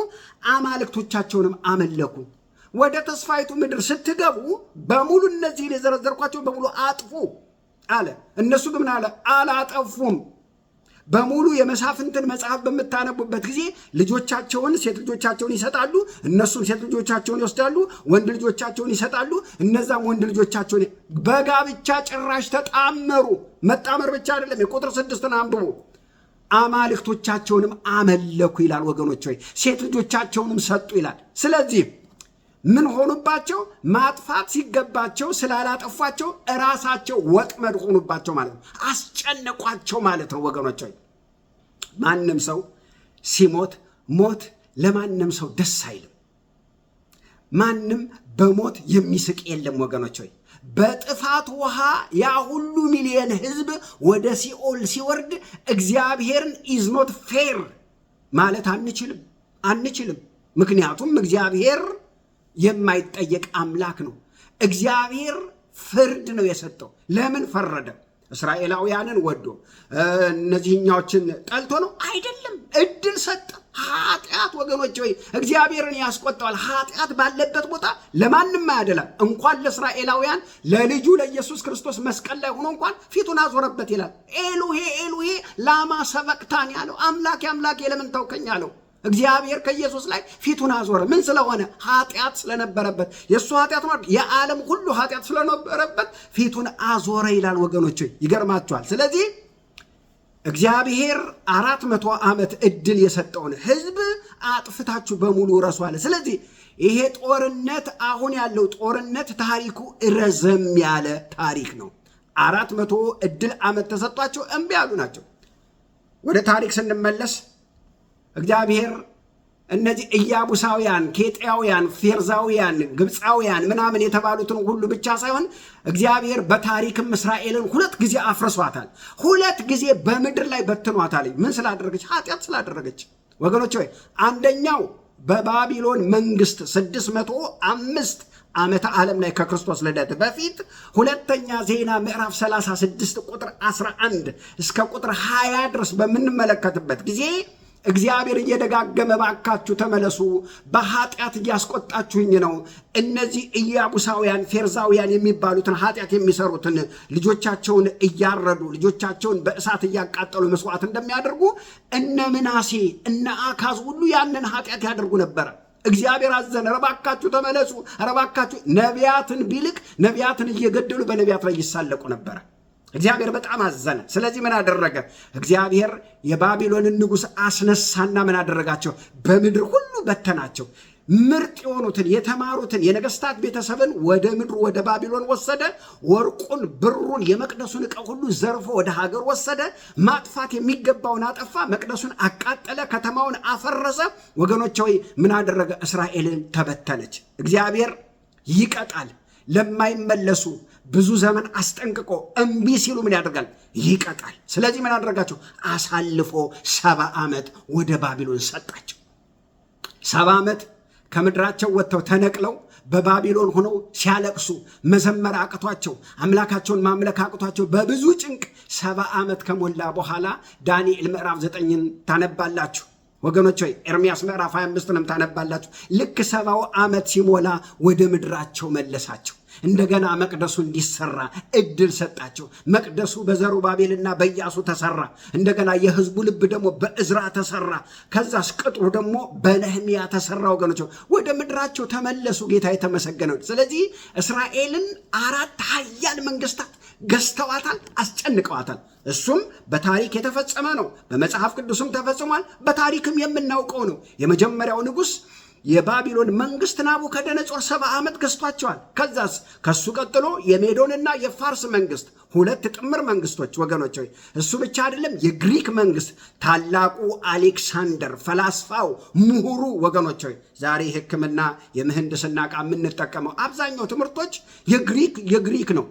አማልክቶቻቸውንም አመለኩ። ወደ ተስፋይቱ ምድር ስትገቡ በሙሉ እነዚህን የዘረዘርኳቸው በሙሉ አጥፉ አለ። እነሱ ግን አለ አላጠፉም። በሙሉ የመሳፍንትን መጽሐፍ በምታነቡበት ጊዜ ልጆቻቸውን ሴት ልጆቻቸውን ይሰጣሉ፣ እነሱም ሴት ልጆቻቸውን ይወስዳሉ፣ ወንድ ልጆቻቸውን ይሰጣሉ፣ እነዛም ወንድ ልጆቻቸውን በጋብቻ ጭራሽ ተጣመሩ። መጣመር ብቻ አይደለም፣ የቁጥር 6ን አንብቡ። አማልክቶቻቸውንም አመለኩ ይላል ወገኖች ሆይ፣ ሴት ልጆቻቸውንም ሰጡ ይላል። ስለዚህ ምን ሆኑባቸው? ማጥፋት ሲገባቸው ስላላጠፏቸው እራሳቸው ወጥመድ ሆኑባቸው ማለት ነው። አስጨነቋቸው ማለት ነው ወገኖች ሆይ። ማንም ሰው ሲሞት ሞት ለማንም ሰው ደስ አይልም። ማንም በሞት የሚስቅ የለም ወገኖች ሆይ። በጥፋት ውሃ ያ ሁሉ ሚሊዮን ሕዝብ ወደ ሲኦል ሲወርድ እግዚአብሔርን ኢዝ ኖት ፌር ማለት አንችልም። ምክንያቱም እግዚአብሔር የማይጠየቅ አምላክ ነው። እግዚአብሔር ፍርድ ነው የሰጠው። ለምን ፈረደ? እስራኤላውያንን ወዶ እነዚህኛዎችን ጠልቶ ነው? አይደለም። እድል ሰጠ። ኃጢአት ወገኖች ወይ እግዚአብሔርን ያስቆጣዋል። ኃጢአት ባለበት ቦታ ለማንም አያደላም። እንኳን ለእስራኤላውያን ለልጁ ለኢየሱስ ክርስቶስ መስቀል ላይ ሆኖ እንኳን ፊቱን አዞረበት ይላል። ኤሉሄ ኤሉሄ ላማ ሰበቅታን ያለው አምላኬ አምላኬ ለምን ተውከኝ አለው። እግዚአብሔር ከኢየሱስ ላይ ፊቱን አዞረ። ምን ስለሆነ? ኃጢአት ስለነበረበት። የእሱ ኃጢአት ማለት የዓለም ሁሉ ኃጢአት ስለነበረበት ፊቱን አዞረ ይላል ወገኖች። ይገርማቸዋል። ስለዚህ እግዚአብሔር 400 ዓመት እድል የሰጠውን ሕዝብ አጥፍታችሁ በሙሉ ረሷል። ስለዚህ ይሄ ጦርነት አሁን ያለው ጦርነት ታሪኩ ረዘም ያለ ታሪክ ነው። 400 እድል ዓመት ተሰጧቸው እምቢ ያሉ ናቸው። ወደ ታሪክ ስንመለስ እግዚአብሔር እነዚህ ኢያቡሳውያን፣ ኬጢያውያን፣ ፌርዛውያን፣ ግብፃውያን ምናምን የተባሉትን ሁሉ ብቻ ሳይሆን እግዚአብሔር በታሪክም እስራኤልን 2 ጊዜ አፍርሷታል። 2 ጊዜ በምድር ላይ በትኗታል። ምን ስላደረገች? ኃጢአት ስላደረገች ወገኖች ሆይ። አንደኛው በባቢሎን መንግስት 605 ዓመተ ዓለም ላይ ከክርስቶስ ልደት በፊት፣ ሁለተኛ ዜና ምዕራፍ 36 ቁጥር 11 እስከ ቁጥር 20 ድረስ በምንመለከትበት ጊዜ እግዚአብሔር እየደጋገመ ባካችሁ ተመለሱ፣ በኃጢአት እያስቆጣችሁኝ ነው። እነዚህ ኢያቡሳውያን ፌርዛውያን የሚባሉትን ኃጢአት የሚሰሩትን ልጆቻቸውን እያረዱ ልጆቻቸውን በእሳት እያቃጠሉ መስዋዕት እንደሚያደርጉ እነ ምናሴ እነ አካዝ ሁሉ ያንን ኃጢአት ያደርጉ ነበረ። እግዚአብሔር አዘነ። ረባካችሁ ተመለሱ፣ ረባካችሁ። ነቢያትን ቢልክ ነቢያትን እየገደሉ በነቢያት ላይ ይሳለቁ ነበረ። እግዚአብሔር በጣም አዘነ። ስለዚህ ምን አደረገ? እግዚአብሔር የባቢሎንን ንጉሥ አስነሳና ምን አደረጋቸው? በምድር ሁሉ በተናቸው። ምርጥ የሆኑትን የተማሩትን የነገስታት ቤተሰብን ወደ ምድሩ ወደ ባቢሎን ወሰደ። ወርቁን፣ ብሩን፣ የመቅደሱን ዕቃ ሁሉ ዘርፎ ወደ ሀገር ወሰደ። ማጥፋት የሚገባውን አጠፋ። መቅደሱን አቃጠለ። ከተማውን አፈረሰ። ወገኖች ሆይ ምን አደረገ? እስራኤልን ተበተነች። እግዚአብሔር ይቀጣል ለማይመለሱ ብዙ ዘመን አስጠንቅቆ እምቢ ሲሉ ምን ያደርጋል? ይቀጣል። ስለዚህ ምን አደረጋቸው? አሳልፎ 70 ዓመት ወደ ባቢሎን ሰጣቸው። 70 ዓመት ከምድራቸው ወጥተው ተነቅለው በባቢሎን ሆነው ሲያለቅሱ መዘመር አቅቷቸው አምላካቸውን ማምለክ አቅቷቸው በብዙ ጭንቅ 70 ዓመት ከሞላ በኋላ ዳንኤል ምዕራፍ 9ን ታነባላችሁ ወገኖች ሆይ። ኤርምያስ ምዕራፍ 25ንም ታነባላችሁ። ልክ 70 ዓመት ሲሞላ ወደ ምድራቸው መለሳቸው። እንደገና መቅደሱ እንዲሰራ እድል ሰጣቸው። መቅደሱ በዘሩባቤልና በኢያሱ ተሰራ። እንደገና የህዝቡ ልብ ደግሞ በእዝራ ተሰራ። ከዛስ ቅጥሩ ደግሞ በነህምያ ተሰራ። ወገኖች ወደ ምድራቸው ተመለሱ። ጌታ የተመሰገነው። ስለዚህ እስራኤልን 4 ኃያል መንግስታት ገዝተዋታል፣ አስጨንቀዋታል። እሱም በታሪክ የተፈጸመ ነው። በመጽሐፍ ቅዱስም ተፈጽሟል። በታሪክም የምናውቀው ነው። የመጀመሪያው ንጉሥ የባቢሎን መንግስት ናቡከደነጾር 70 ዓመት ገዝቷቸዋል። ከዛስ ከሱ ቀጥሎ የሜዶንና የፋርስ መንግስት 2 ጥምር መንግስቶች ወገኖች ሆይ። እሱ ብቻ አይደለም፣ የግሪክ መንግስት ታላቁ አሌክሳንደር ፈላስፋው፣ ምሁሩ ወገኖች ሆይ። ዛሬ ሕክምና የምህንድስና ዕቃ የምንጠቀመው አብዛኛው ትምህርቶች የግሪክ ነው።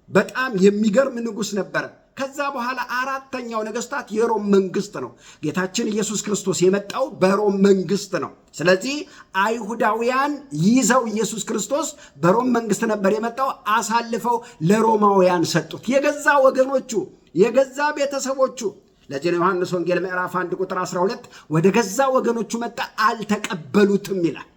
በጣም የሚገርም ንጉሥ ነበረ። ከዛ በኋላ 4ተኛው ነገስታት የሮም መንግስት ነው። ጌታችን ኢየሱስ ክርስቶስ የመጣው በሮም መንግስት ነው። ስለዚህ አይሁዳውያን ይዘው ኢየሱስ ክርስቶስ በሮም መንግስት ነበር የመጣው፣ አሳልፈው ለሮማውያን ሰጡት። የገዛ ወገኖቹ፣ የገዛ ቤተሰቦቹ። ለዚህ ነው ዮሐንስ ወንጌል ምዕራፍ 1 ቁጥር 12 ወደ ገዛ ወገኖቹ መጣ፣ አልተቀበሉትም ይላል።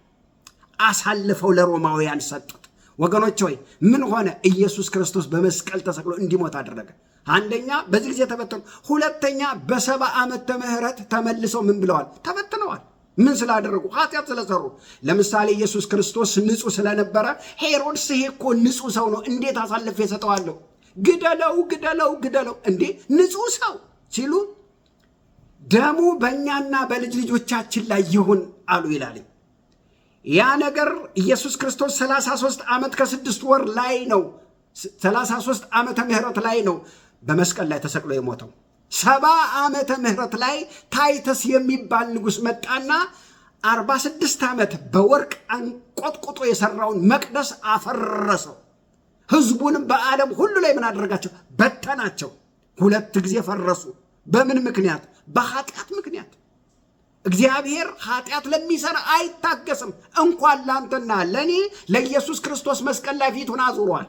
አሳልፈው ለሮማውያን ሰጡት። ወገኖች ሆይ ምን ሆነ? ኢየሱስ ክርስቶስ በመስቀል ተሰቅሎ እንዲሞት አደረገ። አንደኛ በዚህ ጊዜ ተበተኑ፣ ሁለተኛ በ70 ዓመተ ምህረት ተመልሰው ምን ብለዋል? ተበትነዋል። ምን ስላደረጉ? ኃጢአት ስለሰሩ። ለምሳሌ ኢየሱስ ክርስቶስ ንጹህ ስለነበረ ሄሮድስ ይሄ እኮ ንጹህ ሰው ነው፣ እንዴት አሳልፌ እሰጠዋለሁ? ግደለው ግደለው ግደለው። እንዴ ንጹህ ሰው ሲሉ ደሙ በእኛና በልጅ ልጆቻችን ላይ ይሁን አሉ ይላል። ያ ነገር ኢየሱስ ክርስቶስ 33 ዓመት ከ6 ወር ላይ ነው 33 ዓመተ ምህረት ላይ ነው በመስቀል ላይ ተሰቅሎ የሞተው። 70 ዓመተ ምህረት ላይ ታይተስ የሚባል ንጉሥ መጣና 46 ዓመት በወርቅ አንቆጥቁጦ የሰራውን መቅደስ አፈረሰው። ህዝቡንም በዓለም ሁሉ ላይ ምን አደረጋቸው? በተናቸው። 2 ጊዜ ፈረሱ። በምን ምክንያት? በኃጢአት ምክንያት። እግዚአብሔር ኃጢአት ለሚሰራ አይታገስም። እንኳን ላንተና ለኔ ለኢየሱስ ክርስቶስ መስቀል ላይ ፊቱን አዙሯል።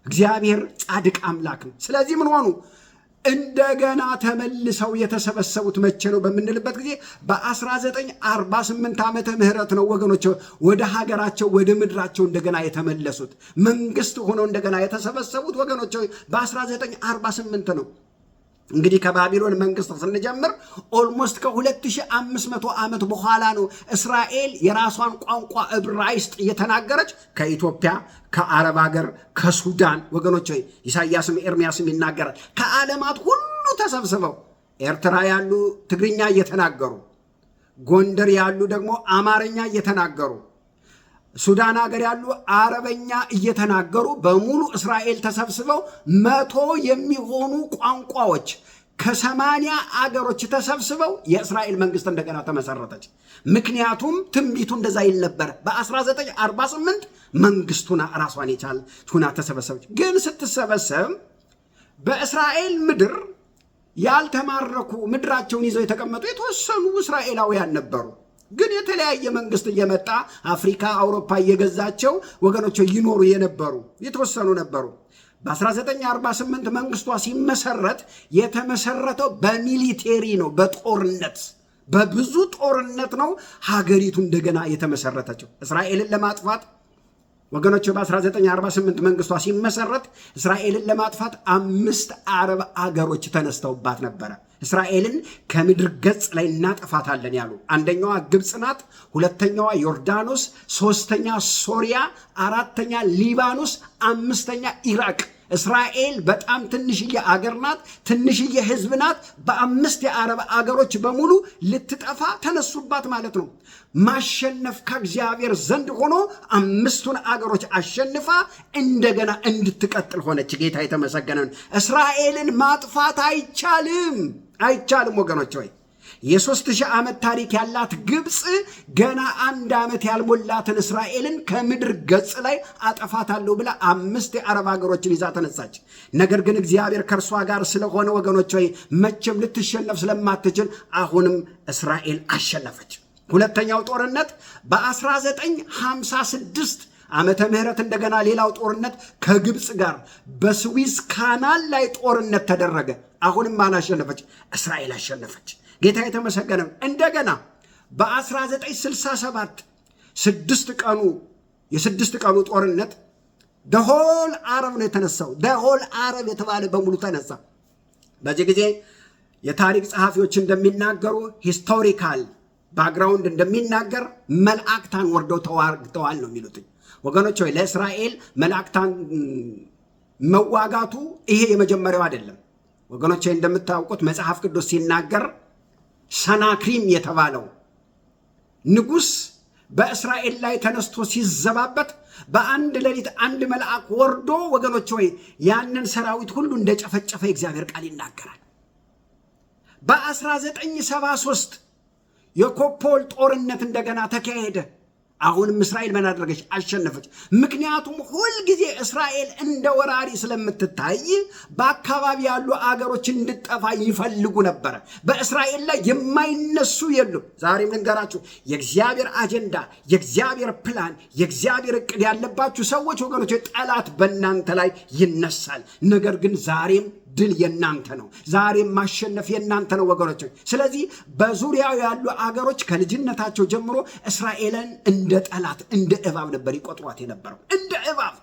እግዚአብሔር ጻድቅ አምላክ ነው። ስለዚህ ምን ሆኑ? እንደገና ተመልሰው የተሰበሰቡት መቼ ነው በምንልበት ጊዜ በ1948 ዓመተ ምህረት ነው ወገኖች፣ ወደ ሀገራቸው ወደ ምድራቸው እንደገና የተመለሱት። መንግስት ሆነው እንደገና የተሰበሰቡት ወገኖች በ1948 ነው። እንግዲህ ከባቢሎን መንግስት ስንጀምር ኦልሞስት ከ2500 ዓመት በኋላ ነው እስራኤል የራሷን ቋንቋ ዕብራይስጥ እየተናገረች ከኢትዮጵያ፣ ከአረብ ሀገር፣ ከሱዳን ወገኖች ሆይ ኢሳይያስም ኤርሚያስም ይናገራል። ከዓለማት ሁሉ ተሰብስበው ኤርትራ ያሉ ትግርኛ እየተናገሩ፣ ጎንደር ያሉ ደግሞ አማርኛ እየተናገሩ፣ ሱዳን ሀገር ያሉ አረበኛ እየተናገሩ በሙሉ እስራኤል ተሰብስበው 100 የሚሆኑ ቋንቋዎች ከ80 አገሮች ተሰብስበው የእስራኤል መንግስት እንደገና ተመሰረተች። ምክንያቱም ትንቢቱ እንደዛ ይል ነበር። በ1948 መንግስቱና ራሷን የቻለ ሁና ተሰበሰበች። ግን ስትሰበሰብ በእስራኤል ምድር ያልተማረኩ ምድራቸውን ይዘው የተቀመጡ የተወሰኑ እስራኤላውያን ነበሩ። ግን የተለያየ መንግስት እየመጣ አፍሪካ፣ አውሮፓ እየገዛቸው ወገኖች ይኖሩ የነበሩ የተወሰኑ ነበሩ። በ1948 መንግስቷ ሲመሰረት የተመሰረተው በሚሊቴሪ ነው፣ በጦርነት በብዙ ጦርነት ነው ሀገሪቱ እንደገና የተመሰረተችው። እስራኤልን ለማጥፋት ወገኖች በ1948 መንግስቷ ሲመሰረት እስራኤልን ለማጥፋት 5 አረብ አገሮች ተነስተውባት ነበረ። እስራኤልን ከምድር ገጽ ላይ እናጠፋታለን ያሉ። አንደኛዋ ግብፅ ናት፣ ሁለተኛዋ ዮርዳኖስ፣ ሶስተኛ ሶሪያ፣ አራተኛ ሊባኖስ፣ 5ኛ ኢራቅ። እስራኤል በጣም ትንሽዬ አገር ናት፣ ትንሽዬ ህዝብ ናት። በ5 የአረብ አገሮች በሙሉ ልትጠፋ ተነሱባት ማለት ነው። ማሸነፍ ከእግዚአብሔር ዘንድ ሆኖ 5ቱን አገሮች አሸንፋ እንደገና እንድትቀጥል ሆነች። ጌታ የተመሰገነ ነው። እስራኤልን ማጥፋት አይቻልም ወገኖች ሆይ። የ3000 ዓመት ታሪክ ያላት ግብፅ ገና 1 ዓመት ያልሞላትን እስራኤልን ከምድር ገጽ ላይ አጠፋታለሁ ብላ 5 የአረብ ሀገሮችን ይዛ ተነሳች። ነገር ግን እግዚአብሔር ከእርሷ ጋር ስለሆነ ወገኖች ሆይ መቼም ልትሸነፍ ስለማትችል አሁንም እስራኤል አሸነፈች። ሁለተኛው ጦርነት በ1956 ዓመተ ምህረት እንደገና ሌላው ጦርነት ከግብፅ ጋር በስዊዝ ካናል ላይ ጦርነት ተደረገ። አሁንም ማን አሸነፈች? እስራኤል አሸነፈች። ጌታ የተመሰገነ። እንደገና በ1967 የ6 ቀኑ ጦርነት ደሆል አረብ ነው የተነሳው። ደሆል አረብ የተባለ በሙሉ ተነሳ። በዚህ ጊዜ የታሪክ ጸሐፊዎች እንደሚናገሩ ሂስቶሪካል ባክግራውንድ እንደሚናገር መላእክታን ወርደው ተዋግተዋል ነው የሚሉት ወገኖች ሆይ። ለእስራኤል መላእክታን መዋጋቱ ይሄ የመጀመሪያው አይደለም ወገኖች። እንደምታውቁት መጽሐፍ ቅዱስ ሲናገር ሰናክሪም የተባለው ንጉሥ በእስራኤል ላይ ተነስቶ ሲዘባበት በአንድ ሌሊት አንድ መልአክ ወርዶ ወገኖች ሆይ ያንን ሰራዊት ሁሉ እንደጨፈጨፈ የእግዚአብሔር ቃል ይናገራል። በ1973 የኮፖል ጦርነት እንደገና ተካሄደ። አሁንም እስራኤል ምን አደረገች? አሸነፈች። ምክንያቱም ሁልጊዜ እስራኤል እንደ ወራሪ ስለምትታይ በአካባቢ ያሉ አገሮች እንድጠፋ ይፈልጉ ነበረ። በእስራኤል ላይ የማይነሱ የሉም። ዛሬም ልንገራችሁ፣ የእግዚአብሔር አጀንዳ፣ የእግዚአብሔር ፕላን፣ የእግዚአብሔር እቅድ ያለባችሁ ሰዎች ወገኖች፣ ጠላት በእናንተ ላይ ይነሳል። ነገር ግን ዛሬም ድል የናንተ ነው። ዛሬም ማሸነፍ የናንተ ነው ወገኖች። ስለዚህ በዙሪያው ያሉ አገሮች ከልጅነታቸው ጀምሮ እስራኤልን እንደ ጠላት እንደ እባብ ነበር ይቆጥሯት የነበረው። እንደ እባብ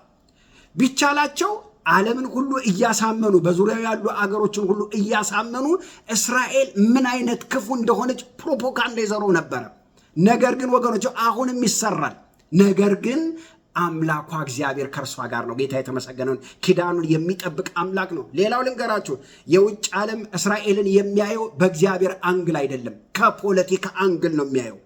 ቢቻላቸው ዓለምን ሁሉ እያሳመኑ በዙሪያው ያሉ አገሮችን ሁሉ እያሳመኑ እስራኤል ምን አይነት ክፉ እንደሆነች ፕሮፓጋንዳ ይዘሩ ነበር። ነገር ግን ወገኖች አሁንም ይሰራል። ነገር ግን አምላኳ እግዚአብሔር ከእርሷ ጋር ነው። ጌታ የተመሰገነውን ኪዳኑን የሚጠብቅ አምላክ ነው። ሌላው ልንገራችሁ፣ የውጭ ዓለም እስራኤልን የሚያየው በእግዚአብሔር አንግል አይደለም፣ ከፖለቲካ አንግል ነው የሚያየው።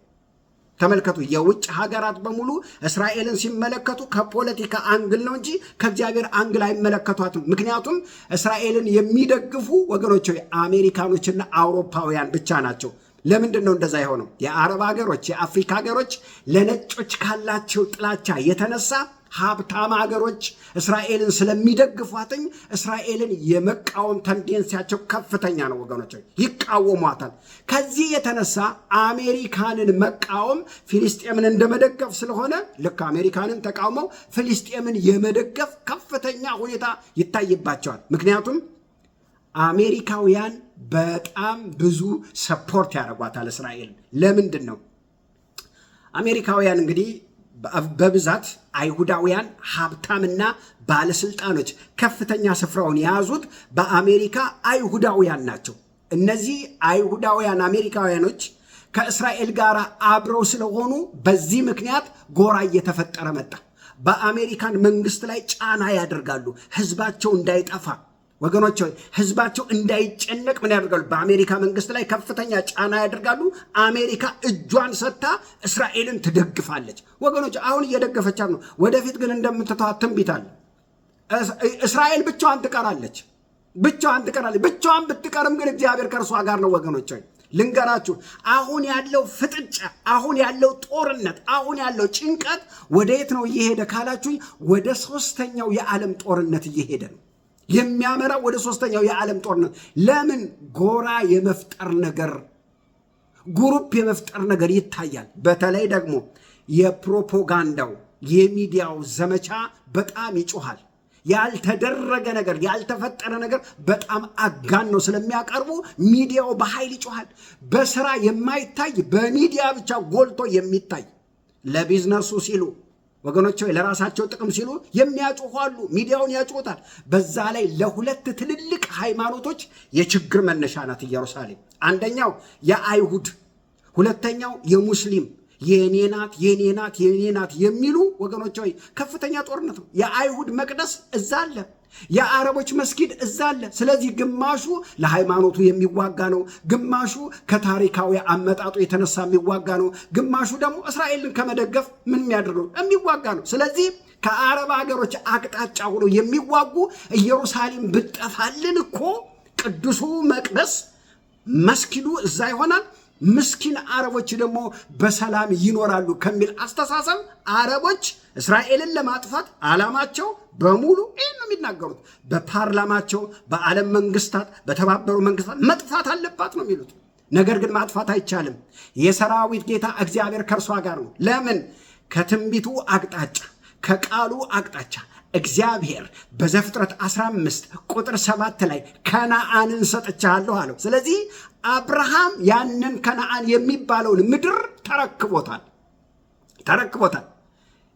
ተመልከቱ፣ የውጭ ሀገራት በሙሉ እስራኤልን ሲመለከቱ ከፖለቲካ አንግል ነው እንጂ ከእግዚአብሔር አንግል አይመለከቷትም። ምክንያቱም እስራኤልን የሚደግፉ ወገኖች አሜሪካኖችና አውሮፓውያን ብቻ ናቸው። ለምንድን ነው እንደዛ የሆነው? የአረብ ሀገሮች፣ የአፍሪካ ሀገሮች ለነጮች ካላቸው ጥላቻ የተነሳ ሀብታም ሀገሮች እስራኤልን ስለሚደግፏትኝ እስራኤልን የመቃወም ተንዴንሲያቸው ከፍተኛ ነው ወገኖች፣ ይቃወሟታል። ከዚህ የተነሳ አሜሪካንን መቃወም ፊልስጤምን እንደመደገፍ ስለሆነ ልክ አሜሪካንን ተቃውመው ፊልስጤምን የመደገፍ ከፍተኛ ሁኔታ ይታይባቸዋል። ምክንያቱም አሜሪካውያን በጣም ብዙ ሰፖርት ያደርጓታል እስራኤልን። ለምንድን ነው? አሜሪካውያን እንግዲህ በብዛት አይሁዳውያን ሀብታምና ባለስልጣኖች ከፍተኛ ስፍራውን የያዙት በአሜሪካ አይሁዳውያን ናቸው። እነዚህ አይሁዳውያን አሜሪካውያኖች ከእስራኤል ጋር አብረው ስለሆኑ በዚህ ምክንያት ጎራ እየተፈጠረ መጣ። በአሜሪካን መንግስት ላይ ጫና ያደርጋሉ፣ ህዝባቸው እንዳይጠፋ ወገኖች፣ ህዝባቸው እንዳይጨነቅ ምን ያደርጋሉ? በአሜሪካ መንግስት ላይ ከፍተኛ ጫና ያደርጋሉ። አሜሪካ እጇን ሰጥታ እስራኤልን ትደግፋለች። ወገኖች አሁን እየደገፈቻት ነው። ወደፊት ግን እንደምትተዋት ትንቢት አለ። እስራኤል ብቻዋን ትቀራለች፣ ብቻዋን ትቀራለች። ብቻዋን ብትቀርም ግን እግዚአብሔር ከእርሷ ጋር ነው። ወገኖች ልንገራችሁ፣ አሁን ያለው ፍጥጫ፣ አሁን ያለው ጦርነት፣ አሁን ያለው ጭንቀት ወደየት ነው እየሄደ ካላችሁኝ፣ ወደ ሶስተኛው የዓለም ጦርነት እየሄደ ነው የሚያመራ፣ ወደ ሶስተኛው የዓለም ጦርነት። ለምን? ጎራ የመፍጠር ነገር፣ ግሩፕ የመፍጠር ነገር ይታያል። በተለይ ደግሞ የፕሮፓጋንዳው የሚዲያው ዘመቻ በጣም ይጮሃል። ያልተደረገ ነገር፣ ያልተፈጠረ ነገር በጣም አጋን ነው ስለሚያቀርቡ ሚዲያው በኃይል ይጮሃል። በስራ የማይታይ በሚዲያ ብቻ ጎልቶ የሚታይ ለቢዝነሱ ሲሉ ወገኖች ለራሳቸው ጥቅም ሲሉ የሚያጮሁ አሉ። ሚዲያውን ያጮታል። በዛ ላይ ለሁለት ትልልቅ ሃይማኖቶች የችግር መነሻ ናት ኢየሩሳሌም። አንደኛው የአይሁድ፣ ሁለተኛው የሙስሊም። የኔ ናት የኔ ናት የኔ ናት የሚሉ ወገኖች ሆይ ከፍተኛ ጦርነት ነው። የአይሁድ መቅደስ እዛ አለ፣ የአረቦች መስጊድ እዛ አለ። ስለዚህ ግማሹ ለሃይማኖቱ የሚዋጋ ነው፣ ግማሹ ከታሪካዊ አመጣጡ የተነሳ የሚዋጋ ነው፣ ግማሹ ደግሞ እስራኤልን ከመደገፍ ምን የሚያደርገው የሚዋጋ ነው። ስለዚህ ከአረብ ሀገሮች አቅጣጫ ሆኖ የሚዋጉ ኢየሩሳሌም ብጠፋልን እኮ ቅዱሱ መቅደስ መስጊዱ እዛ ይሆናል፣ ምስኪን አረቦች ደግሞ በሰላም ይኖራሉ ከሚል አስተሳሰብ አረቦች እስራኤልን ለማጥፋት ዓላማቸው በሙሉ ይህን ነው የሚናገሩት። በፓርላማቸው፣ በዓለም መንግስታት፣ በተባበሩ መንግስታት መጥፋት አለባት ነው የሚሉት። ነገር ግን ማጥፋት አይቻልም። የሰራዊት ጌታ እግዚአብሔር ከእርሷ ጋር ነው። ለምን? ከትንቢቱ አቅጣጫ፣ ከቃሉ አቅጣጫ እግዚአብሔር በዘፍጥረት 15 ቁጥር 7 ላይ ከነዓንን ሰጥቻለሁ አለው። ስለዚህ አብርሃም ያንን ከነዓን የሚባለውን ምድር ተረክቦታል።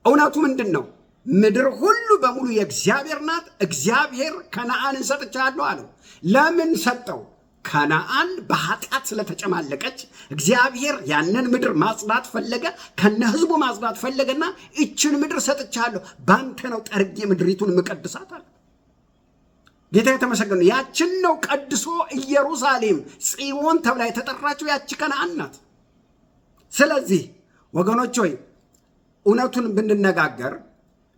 እውነቱ ምንድን ነው? ምድር ሁሉ በሙሉ የእግዚአብሔር ናት። እግዚአብሔር ከነዓንን ሰጥቻለሁ አለው። ለምን ሰጠው? ከነዓን በኃጢአት ስለተጨማለቀች እግዚአብሔር ያንን ምድር ማጽዳት ፈለገ፣ ከነ ህዝቡ ማጽዳት ፈለገና ይችን ምድር ሰጥቻለሁ፣ ባንተ ነው ጠርጌ ምድሪቱን ምቀድሳት አለ። ጌታ የተመሰገነ። ያችን ነው ቀድሶ ኢየሩሳሌም ጽዮን ተብላ የተጠራችው ያቺ ከነዓን ናት። ስለዚህ ወገኖች ሆይ እውነቱን ብንነጋገር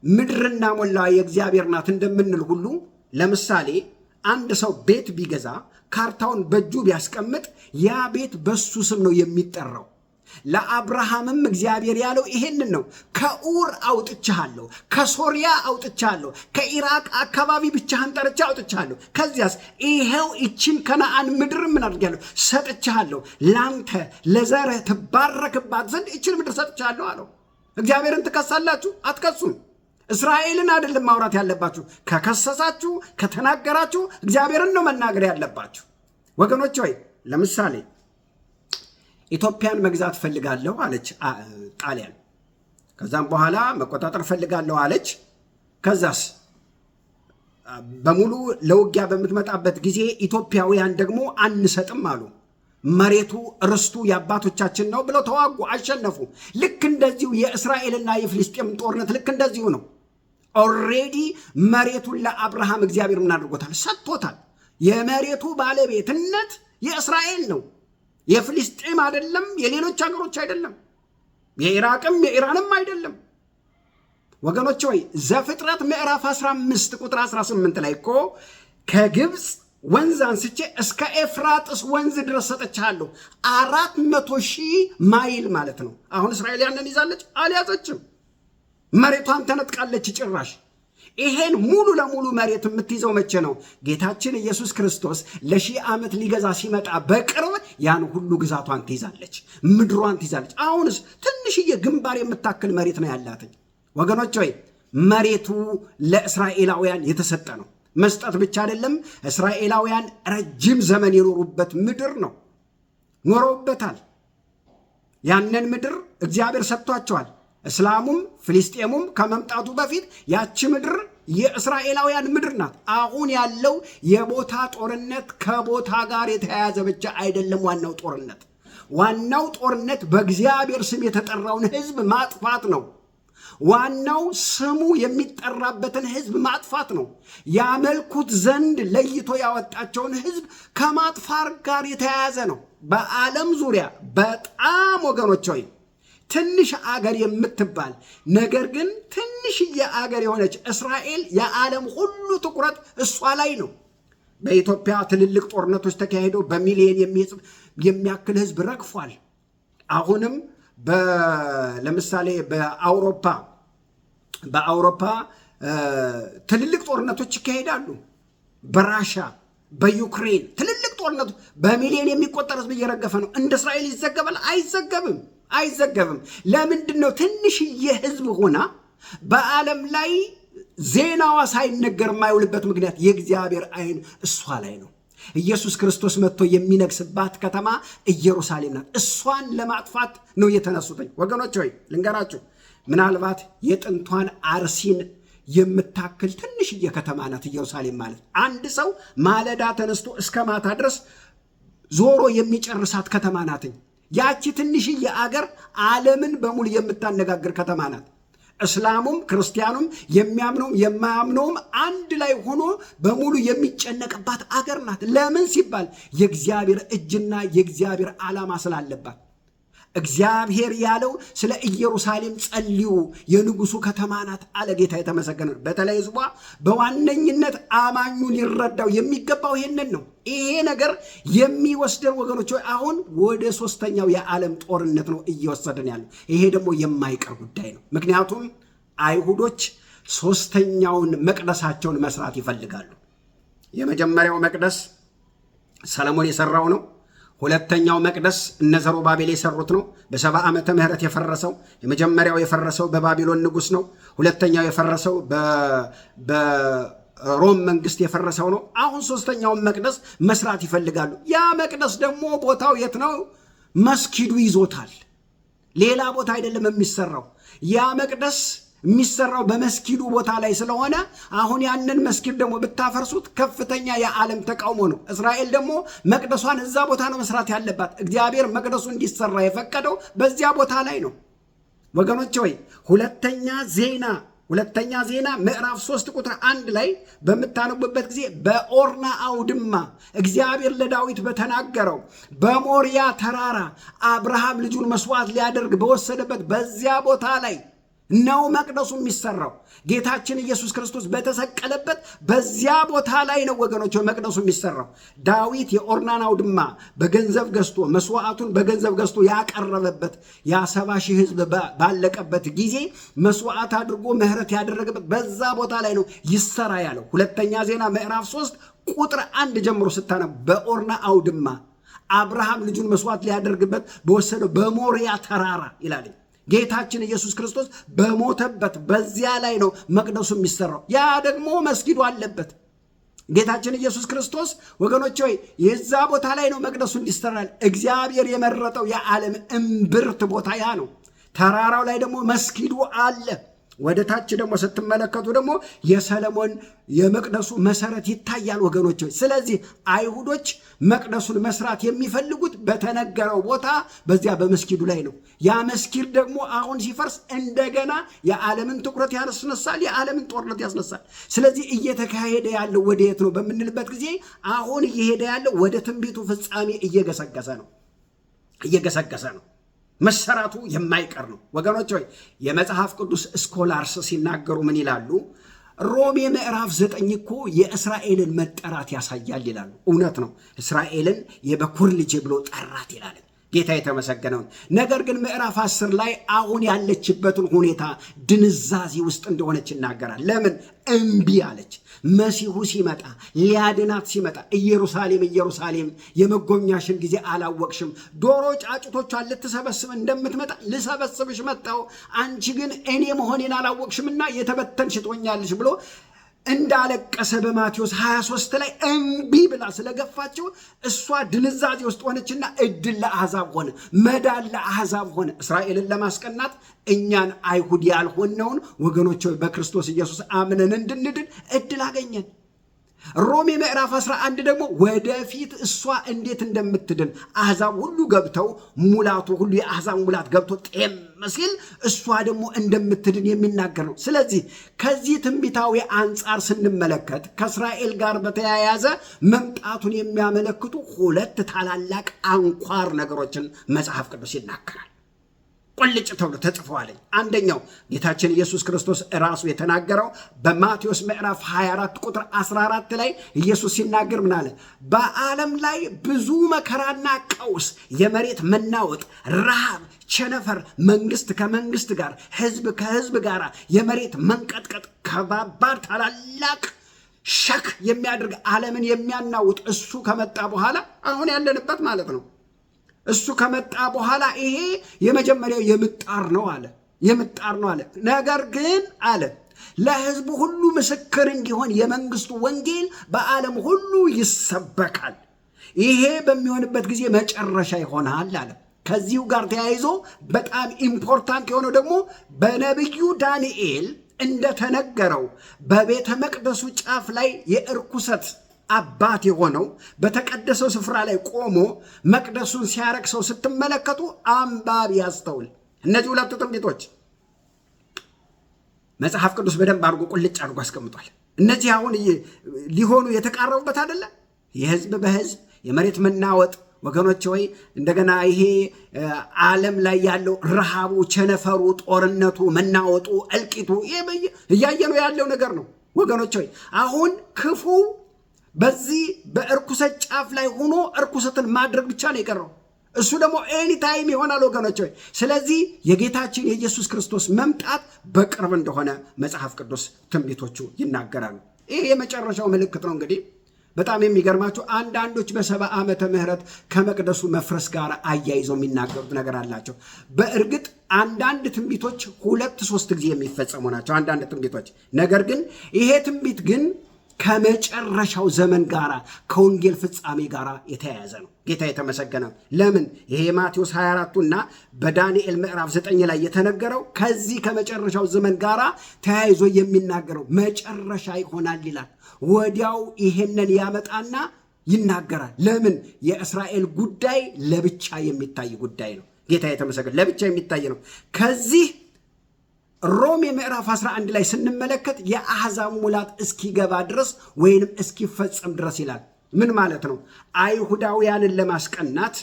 ምድርና ሞላ የእግዚአብሔር ናት እንደምንል ሁሉ ለምሳሌ አንድ ሰው ቤት ቢገዛ ካርታውን በእጁ ቢያስቀምጥ ያ ቤት በሱ ስም ነው የሚጠራው። ለአብርሃምም እግዚአብሔር ያለው ይሄንን ነው። ከኡር አውጥቻለሁ፣ ከሶሪያ አውጥቻለሁ፣ ከኢራቅ አካባቢ ብቻህን ጠርቼ አውጥቻለሁ። ከዚያስ ይሄው ይችን ከነዓን ምድር ምን አድርጋለሁ? ሰጥቻለሁ። ላንተ ለዘርህ ትባረክባት ዘንድ ይችን ምድር ሰጥቻለሁ አለው። እግዚአብሔርን ትከሳላችሁ? አትከሱም። እስራኤልን አይደለም ማውራት ያለባችሁ። ከከሰሳችሁ ከተናገራችሁ እግዚአብሔርን ነው መናገር ያለባችሁ። ወገኖች ሆይ ለምሳሌ ኢትዮጵያን መግዛት ፈልጋለሁ አለች ጣሊያን። ከዛም በኋላ መቆጣጠር ፈልጋለሁ አለች። ከዛስ በሙሉ ለውጊያ በምትመጣበት ጊዜ ኢትዮጵያውያን ደግሞ አንሰጥም አሉ። መሬቱ ርስቱ የአባቶቻችን ነው ብለው ተዋጉ፣ አሸነፉ። ልክ እንደዚሁ የእስራኤልና የፍልስጤም ጦርነት ልክ እንደዚሁ ነው። ኦልሬዲ መሬቱን ለአብርሃም እግዚአብሔር ምን አድርጎታል? ሰጥቶታል። የመሬቱ ባለቤትነት የእስራኤል ነው፣ የፍልስጤም አይደለም፣ የሌሎች ሀገሮች አይደለም፣ የኢራቅም የኢራንም አይደለም። ወገኖች ሆይ ዘፍጥረት ምዕራፍ 15 ቁጥር 18 ላይ እኮ ከግብፅ ወንዝ አንስቼ እስከ ኤፍራጥስ ወንዝ ድረስ ሰጥቻለሁ። 400,000 ማይል ማለት ነው። አሁን እስራኤል ያንን ይዛለች? አልያዘችም። መሬቷን ተነጥቃለች ጭራሽ። ይሄን ሙሉ ለሙሉ መሬት የምትይዘው መቼ ነው? ጌታችን ኢየሱስ ክርስቶስ ለ1000 ዓመት ሊገዛ ሲመጣ በቅርብ ያን ሁሉ ግዛቷን ትይዛለች፣ ምድሯን ትይዛለች። አሁንስ ትንሽዬ ግንባር የምታክል መሬት ነው ያላትኝ። ወገኖች ሆይ መሬቱ ለእስራኤላውያን የተሰጠ ነው። መስጠት ብቻ አይደለም፣ እስራኤላውያን ረጅም ዘመን የኖሩበት ምድር ነው። ኖረውበታል። ያንን ምድር እግዚአብሔር ሰጥቷቸዋል። እስላሙም ፍልስጤሙም ከመምጣቱ በፊት ያቺ ምድር የእስራኤላውያን ምድር ናት። አሁን ያለው የቦታ ጦርነት ከቦታ ጋር የተያያዘ ብቻ አይደለም። ዋናው ጦርነት በእግዚአብሔር ስም የተጠራውን ሕዝብ ማጥፋት ነው። ዋናው ስሙ የሚጠራበትን ሕዝብ ማጥፋት ነው። ያመልኩት ዘንድ ለይቶ ያወጣቸውን ሕዝብ ከማጥፋት ጋር የተያያዘ ነው። በዓለም ዙሪያ በጣም ወገኖች ሆይ ትንሽ አገር የምትባል ነገር ግን ትንሽዬ አገር የሆነች እስራኤል የዓለም ሁሉ ትኩረት እሷ ላይ ነው። በኢትዮጵያ ትልልቅ ጦርነቶች ተካሂደው በሚሊዮን የሚያክል ሕዝብ ረግፏል። አሁንም ለምሳሌ በአውሮፓ ትልልቅ ጦርነቶች ይካሄዳሉ። በራሻ በዩክሬን ትልልቅ ጦርነቶች በሚሊዮን የሚቆጠር ሕዝብ እየረገፈ ነው። እንደ እስራኤል ይዘገባል? አይዘገብም። ለምንድን ነው? ትንሽዬ ሕዝብ ሆና በዓለም ላይ ዜናዋ ሳይነገር የማይውልበት ምክንያት የእግዚአብሔር ዓይን እሷ ላይ ነው። ኢየሱስ ክርስቶስ መጥቶ የሚነግስባት ከተማ ኢየሩሳሌም ናት። እሷን ለማጥፋት ነው የተነሱትኝ። ወገኖች ሆይ ልንገራችሁ፣ ምናልባት የጥንቷን አርሲን የምታክል ትንሽዬ ከተማ ናት ኢየሩሳሌም ማለት። አንድ ሰው ማለዳ ተነስቶ እስከ ማታ ድረስ ዞሮ የሚጨርሳት ከተማ ናትኝ። ያቺ ትንሽዬ አገር ዓለምን በሙሉ የምታነጋግር ከተማ ናት። እስላሙም ክርስቲያኑም የሚያምነውም የማያምነውም አንድ ላይ ሆኖ በሙሉ የሚጨነቅባት አገር ናት። ለምን ሲባል የእግዚአብሔር እጅና የእግዚአብሔር ዓላማ ስላለባት። እግዚአብሔር ያለው ስለ ኢየሩሳሌም ጸልዩ፣ የንጉሱ ከተማ ናት አለ። ጌታ የተመሰገነ። በተለይ ሕዝቧ በዋነኝነት አማኙ ሊረዳው የሚገባው ይሄንን ነው። ይሄ ነገር የሚወስደን ወገኖች አሁን ወደ 3ኛው የዓለም ጦርነት ነው እየወሰደን ያለው። ይሄ ደግሞ የማይቀር ጉዳይ ነው። ምክንያቱም አይሁዶች 3ኛውን መቅደሳቸውን መስራት ይፈልጋሉ። የመጀመሪያው መቅደስ ሰለሞን የሰራው ነው። 2ኛው መቅደስ እነ ዘሩባቤል የሰሩት ነው። በ70 ዓመተ ምህረት የፈረሰው። የመጀመሪያው የፈረሰው በባቢሎን ንጉሥ ነው። 2ኛው የፈረሰው በሮም መንግስት የፈረሰው ነው። አሁን 3ኛውን መቅደስ መስራት ይፈልጋሉ። ያ መቅደስ ደግሞ ቦታው የት ነው? መስጊዱ ይዞታል። ሌላ ቦታ አይደለም የሚሰራው። ያ መቅደስ የሚሰራው በመስጊዱ ቦታ ላይ ስለሆነ አሁን ያንን መስጊድ ደግሞ ብታፈርሱት ከፍተኛ የዓለም ተቃውሞ ነው። እስራኤል ደግሞ መቅደሷን እዛ ቦታ ነው መስራት ያለባት። እግዚአብሔር መቅደሱ እንዲሰራ የፈቀደው በዚያ ቦታ ላይ ነው። ወገኖች ሆይ ሁለተኛ ዜና ምዕራፍ 3 ቁጥር 1 ላይ በምታነቡበት ጊዜ በኦርና አውድማ እግዚአብሔር ለዳዊት በተናገረው በሞሪያ ተራራ አብርሃም ልጁን መስዋዕት ሊያደርግ በወሰደበት በዚያ ቦታ ላይ ነው መቅደሱ የሚሰራው። ጌታችን ኢየሱስ ክርስቶስ በተሰቀለበት በዚያ ቦታ ላይ ነው ወገኖች መቅደሱ የሚሰራው። ዳዊት የኦርናን አውድማ በገንዘብ ገዝቶ መስዋዕቱን በገንዘብ ገዝቶ ያቀረበበት ያ 70,000 ሕዝብ ባለቀበት ጊዜ መስዋዕት አድርጎ ምሕረት ያደረገበት በዛ ቦታ ላይ ነው ይሰራ ያለው። ሁለተኛ ዜና ምዕራፍ 3 ቁጥር 1 ጀምሮ ስታነብ በኦርና አውድማ አብርሃም ልጁን መስዋዕት ሊያደርግበት በወሰደው በሞሪያ ተራራ ይላል። ጌታችን ኢየሱስ ክርስቶስ በሞተበት በዚያ ላይ ነው መቅደሱ የሚሰራው። ያ ደግሞ መስጊዱ አለበት። ጌታችን ኢየሱስ ክርስቶስ ወገኖች ሆይ የዛ ቦታ ላይ ነው መቅደሱ እንዲሰራል እግዚአብሔር የመረጠው የዓለም እምብርት ቦታ ያ ነው። ተራራው ላይ ደግሞ መስጊዱ አለ። ወደ ታች ደግሞ ስትመለከቱ ደግሞ የሰለሞን የመቅደሱ መሰረት ይታያል ወገኖች። ስለዚህ አይሁዶች መቅደሱን መስራት የሚፈልጉት በተነገረው ቦታ በዚያ በመስጊዱ ላይ ነው። ያ መስጊድ ደግሞ አሁን ሲፈርስ እንደገና የዓለምን ትኩረት ያስነሳል፣ የዓለምን ጦርነት ያስነሳል። ስለዚህ እየተካሄደ ያለው ወደየት ነው በምንልበት ጊዜ አሁን እየሄደ ያለው ወደ ትንቢቱ ፍጻሜ እየገሰገሰ ነው። መሰራቱ የማይቀር ነው ወገኖች ሆይ። የመጽሐፍ ቅዱስ ስኮላርስ ሲናገሩ ምን ይላሉ? ሮሜ ምዕራፍ 9 እኮ የእስራኤልን መጠራት ያሳያል ይላሉ። እውነት ነው። እስራኤልን የበኩር ልጅ ብሎ ጠራት ይላል። ጌታ የተመሰገነውን። ነገር ግን ምዕራፍ 10 ላይ አሁን ያለችበትን ሁኔታ ድንዛዜ ውስጥ እንደሆነች ይናገራል። ለምን? እምቢ አለች። መሲሁ ሲመጣ ሊያድናት ሲመጣ ኢየሩሳሌም የመጎብኛሽን ጊዜ አላወቅሽም፣ ዶሮ ጫጩቶቿን ልትሰበስብ እንደምትመጣ ልሰበስብሽ መጣሁ፣ አንቺ ግን እኔ መሆኔን አላወቅሽምና የተበተንሽ ትሆኛለሽ ብሎ እንዳለቀሰ በማቴዎስ 23 ላይ እምቢ ብላ ስለገፋቸው እሷ ድንዛዜ ውስጥ ሆነችና እድል ለአሕዛብ ሆነ፣ መዳን ለአሕዛብ ሆነ። እስራኤልን ለማስቀናት እኛን አይሁድ ያልሆነውን ወገኖች በክርስቶስ ኢየሱስ አምነን እንድንድን እድል አገኘን። ሮሜ ምዕራፍ 11 ደግሞ ወደፊት እሷ እንዴት እንደምትድን አሕዛብ ሁሉ ገብተው ሙላቱ ሁሉ የአሕዛብ ሙላት ገብቶ ጤም ሲል እሷ ደግሞ እንደምትድን የሚናገር ነው። ስለዚህ ከዚህ ትንቢታዊ አንጻር ስንመለከት ከእስራኤል ጋር በተያያዘ መምጣቱን የሚያመለክቱ ሁለት ታላላቅ አንኳር ነገሮችን መጽሐፍ ቅዱስ ይናገራል። ቁልጭ ተብሎ ተጽፏል። አንደኛው ጌታችን ኢየሱስ ክርስቶስ ራሱ የተናገረው በማቴዎስ ምዕራፍ 24 ቁጥር 14 ላይ ኢየሱስ ሲናገር ምን አለ? በዓለም ላይ ብዙ መከራና ቀውስ፣ የመሬት መናወጥ፣ ረሃብ፣ ቸነፈር፣ መንግስት ከመንግስት ጋር፣ ህዝብ ከህዝብ ጋር የመሬት መንቀጥቀጥ፣ ከባባድ ታላላቅ ሸክ የሚያደርግ ዓለምን የሚያናውጥ እሱ ከመጣ በኋላ አሁን ያለንበት ማለት ነው። እሱ ከመጣ በኋላ ይሄ የመጀመሪያው የምጣር ነው አለ። ነገር ግን አለ ለህዝቡ ሁሉ ምስክር እንዲሆን የመንግስቱ ወንጌል በዓለም ሁሉ ይሰበካል። ይሄ በሚሆንበት ጊዜ መጨረሻ ይሆናል አለ። ከዚሁ ጋር ተያይዞ በጣም ኢምፖርታንት የሆነው ደግሞ በነቢዩ ዳንኤል እንደተነገረው በቤተ መቅደሱ ጫፍ ላይ የእርኩሰት አባት የሆነው በተቀደሰው ስፍራ ላይ ቆሞ መቅደሱን ሲያረክሰው ስትመለከቱ አንባቢ ያስተውል። እነዚህ ሁለቱ ትንቢቶች መጽሐፍ ቅዱስ በደንብ አድርጎ ቁልጭ አድርጎ አስቀምጧል። እነዚህ አሁን ሊሆኑ የተቃረቡበት አይደለ? የህዝብ በህዝብ የመሬት መናወጥ ወገኖች ወይ እንደገና ይሄ ዓለም ላይ ያለው ረሃቡ፣ ቸነፈሩ፣ ጦርነቱ፣ መናወጡ፣ እልቂቱ እያየነው ያለው ነገር ነው ወገኖች ወይ። አሁን ክፉ በዚህ በእርኩሰት ጫፍ ላይ ሆኖ እርኩሰትን ማድረግ ብቻ ነው የቀረው። እሱ ደግሞ ኤኒታይም ይሆናል ወገኖች ሆይ። ስለዚህ የጌታችን የኢየሱስ ክርስቶስ መምጣት በቅርብ እንደሆነ መጽሐፍ ቅዱስ ትንቢቶቹ ይናገራሉ። ይህ የመጨረሻው ምልክት ነው። እንግዲህ በጣም የሚገርማቸው አንዳንዶች በ70 ዓመተ ምህረት ከመቅደሱ መፍረስ ጋር አያይዘው የሚናገሩት ነገር አላቸው። በእርግጥ አንዳንድ ትንቢቶች 2-3 ጊዜ የሚፈጸሙ ናቸው አንዳንድ ትንቢቶች። ነገር ግን ይሄ ትንቢት ግን ከመጨረሻው ዘመን ጋር ከወንጌል ፍጻሜ ጋር የተያያዘ ነው። ጌታ የተመሰገነ። ለምን? ይሄ ማቴዎስ 24 እና በዳንኤል ምዕራፍ 9 ላይ የተነገረው ከዚህ ከመጨረሻው ዘመን ጋር ተያይዞ የሚናገረው መጨረሻ ይሆናል ይላል። ወዲያው ይሄንን ያመጣና ይናገራል። ለምን? የእስራኤል ጉዳይ ለብቻ የሚታይ ጉዳይ ነው። ጌታ የተመሰገነ። ለብቻ የሚታይ ነው። ከዚህ ሮሜ ምዕራፍ 11 ላይ ስንመለከት የአሕዛብ ሙላት እስኪገባ ድረስ ወይንም እስኪፈጸም ድረስ ይላል። ምን ማለት ነው? አይሁዳውያንን ለማስቀናት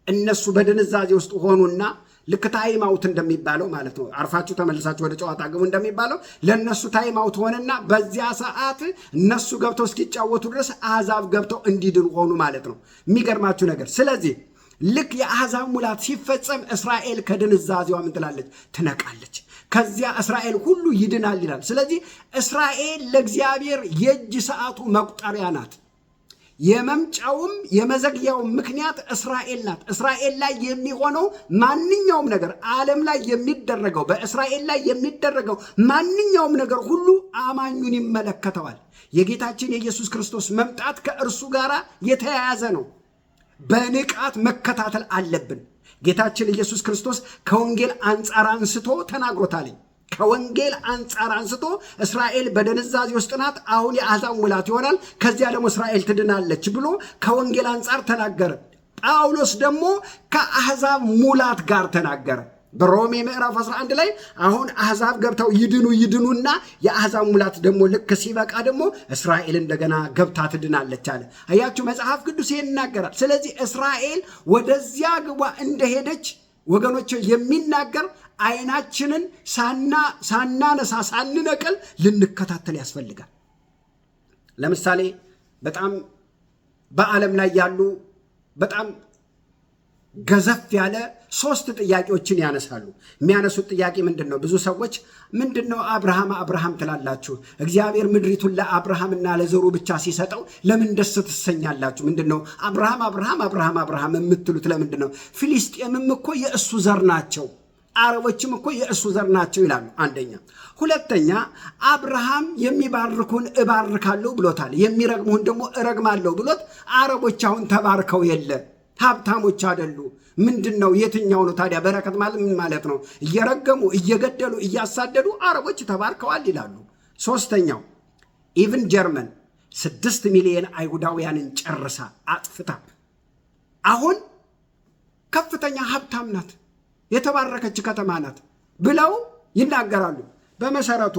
እነሱ በድንዛዜ ውስጥ ሆኑና ልክ ታይም አውት እንደሚባለው ማለት ነው፣ አርፋችሁ ተመልሳችሁ ወደ ጨዋታ ግቡ እንደሚባለው ለነሱ ታይም አውት ሆነና በዚያ ሰዓት እነሱ ገብተው እስኪጫወቱ ድረስ አሕዛብ ገብተው እንዲድኑ ሆኑ ማለት ነው። የሚገርማችሁ ነገር ስለዚህ ልክ የአሕዛብ ሙላት ሲፈጸም እስራኤል ከድንዛዜዋ ምን ትላለች? ትነቃለች። ከዚያ እስራኤል ሁሉ ይድናል ይላል። ስለዚህ እስራኤል ለእግዚአብሔር የእጅ ሰዓቱ መቁጠሪያ ናት። የመምጫውም የመዘግያውም ምክንያት እስራኤል ናት። እስራኤል ላይ የሚሆነው ማንኛውም ነገር፣ ዓለም ላይ የሚደረገው፣ በእስራኤል ላይ የሚደረገው ማንኛውም ነገር ሁሉ አማኙን ይመለከተዋል። የጌታችን የኢየሱስ ክርስቶስ መምጣት ከእርሱ ጋር የተያያዘ ነው። በንቃት መከታተል አለብን። ጌታችን ኢየሱስ ክርስቶስ ከወንጌል አንጻር አንስቶ ተናግሮታል። ከወንጌል አንጻር አንስቶ እስራኤል በደንዛዜ ውስጥ ናት፣ አሁን የአሕዛብ ሙላት ይሆናል፣ ከዚያ ደግሞ እስራኤል ትድናለች ብሎ ከወንጌል አንጻር ተናገረ። ጳውሎስ ደግሞ ከአሕዛብ ሙላት ጋር ተናገረ። በሮሜ ምዕራፍ 11 ላይ አሁን አሕዛብ ገብተው ይድኑና የአሕዛብ ሙላት ደግሞ ልክ ሲበቃ ደግሞ እስራኤል እንደገና ገብታ ትድናለች አለ። አያችሁ፣ መጽሐፍ ቅዱስ ይናገራል። ስለዚህ እስራኤል ወደዚያ ግባ እንደሄደች ወገኖች የሚናገር አይናችንን ሳናነሳ ሳንነቅል ልንከታተል ያስፈልጋል። ለምሳሌ በጣም በዓለም ላይ ያሉ በጣም ገዘፍ ያለ 3 ጥያቄዎችን ያነሳሉ። የሚያነሱት ጥያቄ ምንድን ነው? ብዙ ሰዎች ምንድን ነው አብርሃም ትላላችሁ? እግዚአብሔር ምድሪቱን ለአብርሃምና ለዘሩ ብቻ ሲሰጠው ለምን ደስ ትሰኛላችሁ? ምንድን ነው አብርሃም የምትሉት ለምንድን ነው? ፊሊስጤምም እኮ የእሱ ዘር ናቸው፣ አረቦችም እኮ የእሱ ዘር ናቸው ይላሉ። አንደኛ። ሁለተኛ አብርሃም የሚባርኩን እባርካለሁ ብሎታል፣ የሚረግሙን ደግሞ እረግማለሁ ብሎት አረቦች አሁን ተባርከው የለ ሀብታሞች አይደሉ? ምንድን ነው? የትኛው ነው ታዲያ በረከት ማለት? ምን ማለት ነው? እየረገሙ እየገደሉ እያሳደዱ አረቦች ተባርከዋል ይላሉ። ሶስተኛው ኢቭን ጀርመን 6 ሚሊዮን አይሁዳውያንን ጨርሳ አጥፍታ አሁን ከፍተኛ ሀብታም ናት፣ የተባረከች ከተማ ናት ብለው ይናገራሉ። በመሰረቱ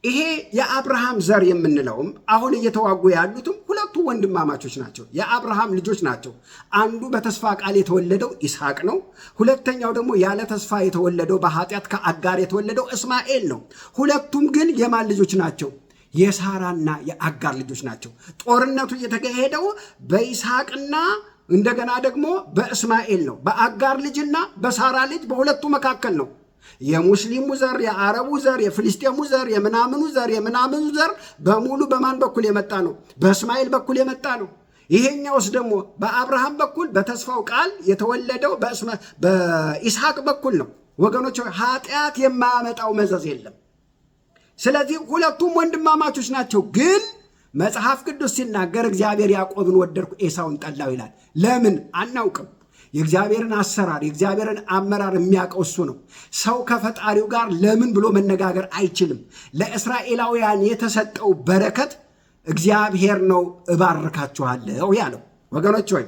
ይሄ የአብርሃም ዘር የምንለውም አሁን እየተዋጉ ያሉትም ሁለቱ ወንድማማቾች ናቸው፣ የአብርሃም ልጆች ናቸው። አንዱ በተስፋ ቃል የተወለደው ይስሐቅ ነው። ሁለተኛው ደግሞ ያለ ተስፋ የተወለደው በኃጢአት ከአጋር የተወለደው እስማኤል ነው። ሁለቱም ግን የማን ልጆች ናቸው? የሳራና የአጋር ልጆች ናቸው። ጦርነቱ እየተካሄደው በይስሐቅና እንደገና ደግሞ በእስማኤል ነው። በአጋር ልጅና በሳራ ልጅ በሁለቱ መካከል ነው። የሙስሊሙ ዘር፣ የአረቡ ዘር፣ የፍልስጤሙ ዘር፣ የምናምኑ ዘር በሙሉ በማን በኩል የመጣ ነው? በእስማኤል በኩል የመጣ ነው። ይሄኛውስ ደግሞ በአብርሃም በኩል በተስፋው ቃል የተወለደው በይስሐቅ በኩል ነው። ወገኖች ኃጢአት የማያመጣው መዘዝ የለም። ስለዚህ ሁለቱም ወንድማማቾች ናቸው። ግን መጽሐፍ ቅዱስ ሲናገር እግዚአብሔር ያዕቆብን ወደድኩ ኤሳውን ጠላው ይላል። ለምን አናውቅም። የእግዚአብሔርን አሰራር የእግዚአብሔርን አመራር የሚያውቀው እሱ ነው። ሰው ከፈጣሪው ጋር ለምን ብሎ መነጋገር አይችልም። ለእስራኤላውያን የተሰጠው በረከት እግዚአብሔር ነው እባርካችኋለሁ ያለው። ወገኖች ሆይ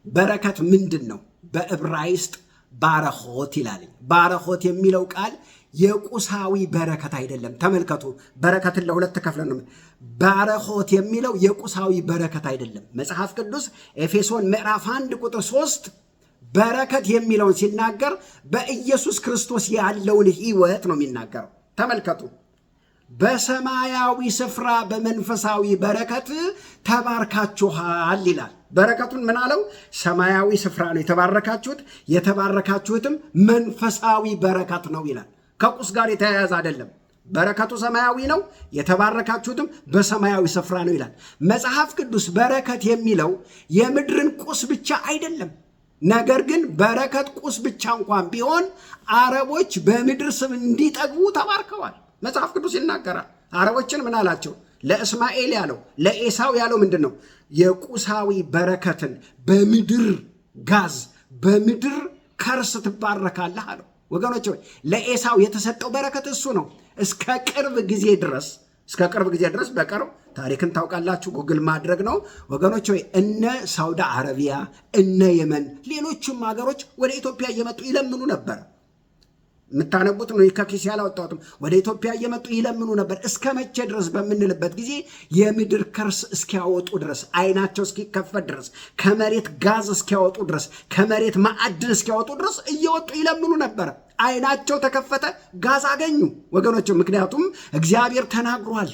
በረከት ምንድን ነው? በዕብራይስጥ ባረኾት ይላል። ባረኾት የሚለው ቃል የቁሳዊ በረከት አይደለም። ተመልከቱ፣ በረከትን ለሁለት ከፍለን ነው። ባረኾት የሚለው የቁሳዊ በረከት አይደለም። መጽሐፍ ቅዱስ ኤፌሶን ምዕራፍ 1 ቁጥር 3 በረከት የሚለውን ሲናገር በኢየሱስ ክርስቶስ ያለውን ሕይወት ነው የሚናገረው። ተመልከቱ፣ በሰማያዊ ስፍራ በመንፈሳዊ በረከት ተባርካችኋል ይላል። በረከቱን ምን አለው? ሰማያዊ ስፍራ ነው የተባረካችሁት፣ የተባረካችሁትም መንፈሳዊ በረከት ነው ይላል። ከቁስ ጋር የተያያዘ አይደለም። በረከቱ ሰማያዊ ነው፣ የተባረካችሁትም በሰማያዊ ስፍራ ነው ይላል መጽሐፍ ቅዱስ። በረከት የሚለው የምድርን ቁስ ብቻ አይደለም። ነገር ግን በረከት ቁስ ብቻ እንኳን ቢሆን አረቦች በምድር ስም እንዲጠግቡ ተባርከዋል። መጽሐፍ ቅዱስ ይናገራል። አረቦችን ምን አላቸው? ለእስማኤል ያለው ለኤሳው ያለው ምንድን ነው? የቁሳዊ በረከትን በምድር ጋዝ በምድር ከርስ ትባረካለህ አለው። ወገኖች ሆይ ለኤሳው የተሰጠው በረከት እሱ ነው። እስከ ቅርብ ጊዜ ድረስ በቅርብ ታሪክን ታውቃላችሁ፣ ጉግል ማድረግ ነው ወገኖች ሆይ። እነ ሳውዲ አረቢያ፣ እነ የመን፣ ሌሎችም ሀገሮች ወደ ኢትዮጵያ እየመጡ ይለምኑ ነበር። የምታነቡት ነው፣ ከኪስ ያላወጣሁትም። ወደ ኢትዮጵያ እየመጡ ይለምኑ ነበር። እስከ መቼ ድረስ በምንልበት ጊዜ የምድር ከርስ እስኪያወጡ ድረስ፣ አይናቸው እስኪከፈት ድረስ፣ ከመሬት ጋዝ እስኪያወጡ ድረስ፣ ከመሬት ማዕድን እስኪያወጡ ድረስ እየወጡ ይለምኑ ነበር። አይናቸው ተከፈተ፣ ጋዝ አገኙ ወገኖች። ምክንያቱም እግዚአብሔር ተናግሯል።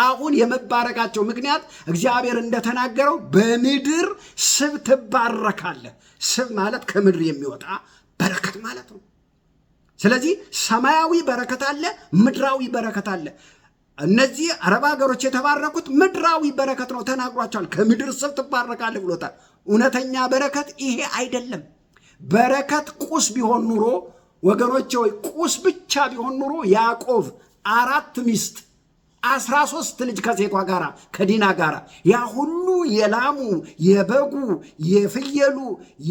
አሁን የመባረካቸው ምክንያት እግዚአብሔር እንደተናገረው በምድር ስብ ትባረካለህ። ስብ ማለት ከምድር የሚወጣ በረከት ማለት ነው። ስለዚህ ሰማያዊ በረከት አለ፣ ምድራዊ በረከት አለ። እነዚህ አረብ ሀገሮች የተባረኩት ምድራዊ በረከት ነው፣ ተናግሯቸዋል። ከምድር ስብ ትባረካለህ ብሎታል። እውነተኛ በረከት ይሄ አይደለም። በረከት ቁስ ቢሆን ኑሮ ወገኖች ሆይ፣ ቁስ ብቻ ቢሆን ኑሮ ያዕቆብ 4 ሚስት 13 ልጅ ከሴቷ ጋር ከዲና ጋር ያ ሁሉ የላሙ የበጉ የፍየሉ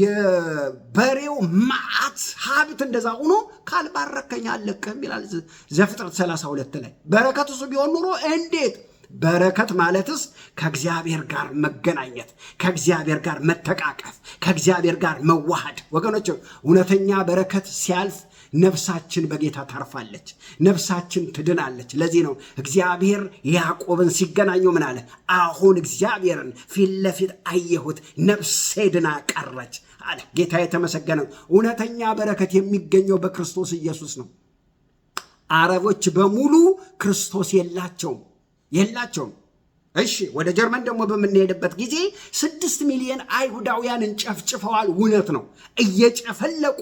የበሬው መዓት ሀብት እንደዛ ሆኖ ካልባረከኝ አልለቅህም ይላል ዘፍጥረት 32 ላይ። በረከቱ እሱ ቢሆን ኑሮ እንዴት! በረከት ማለትስ ከእግዚአብሔር ጋር መገናኘት፣ ከእግዚአብሔር ጋር መተቃቀፍ፣ ከእግዚአብሔር ጋር መዋሃድ። ወገኖች እውነተኛ በረከት ሲያልፍ ነፍሳችን በጌታ ታርፋለች፣ ነፍሳችን ትድናለች። ለዚህ ነው እግዚአብሔር ያዕቆብን ሲገናኘው ምን አለ? አሁን እግዚአብሔርን ፊት ለፊት አየሁት፣ ነፍሴ ድና ቀረች አለ። ጌታ የተመሰገነ። እውነተኛ በረከት የሚገኘው በክርስቶስ ኢየሱስ ነው። አረቦች በሙሉ ክርስቶስ የላቸውም። እሺ ወደ ጀርመን ደግሞ በምንሄድበት ጊዜ 6 ሚሊዮን አይሁዳውያንን ጨፍጭፈዋል። እውነት ነው። እየጨፈለቁ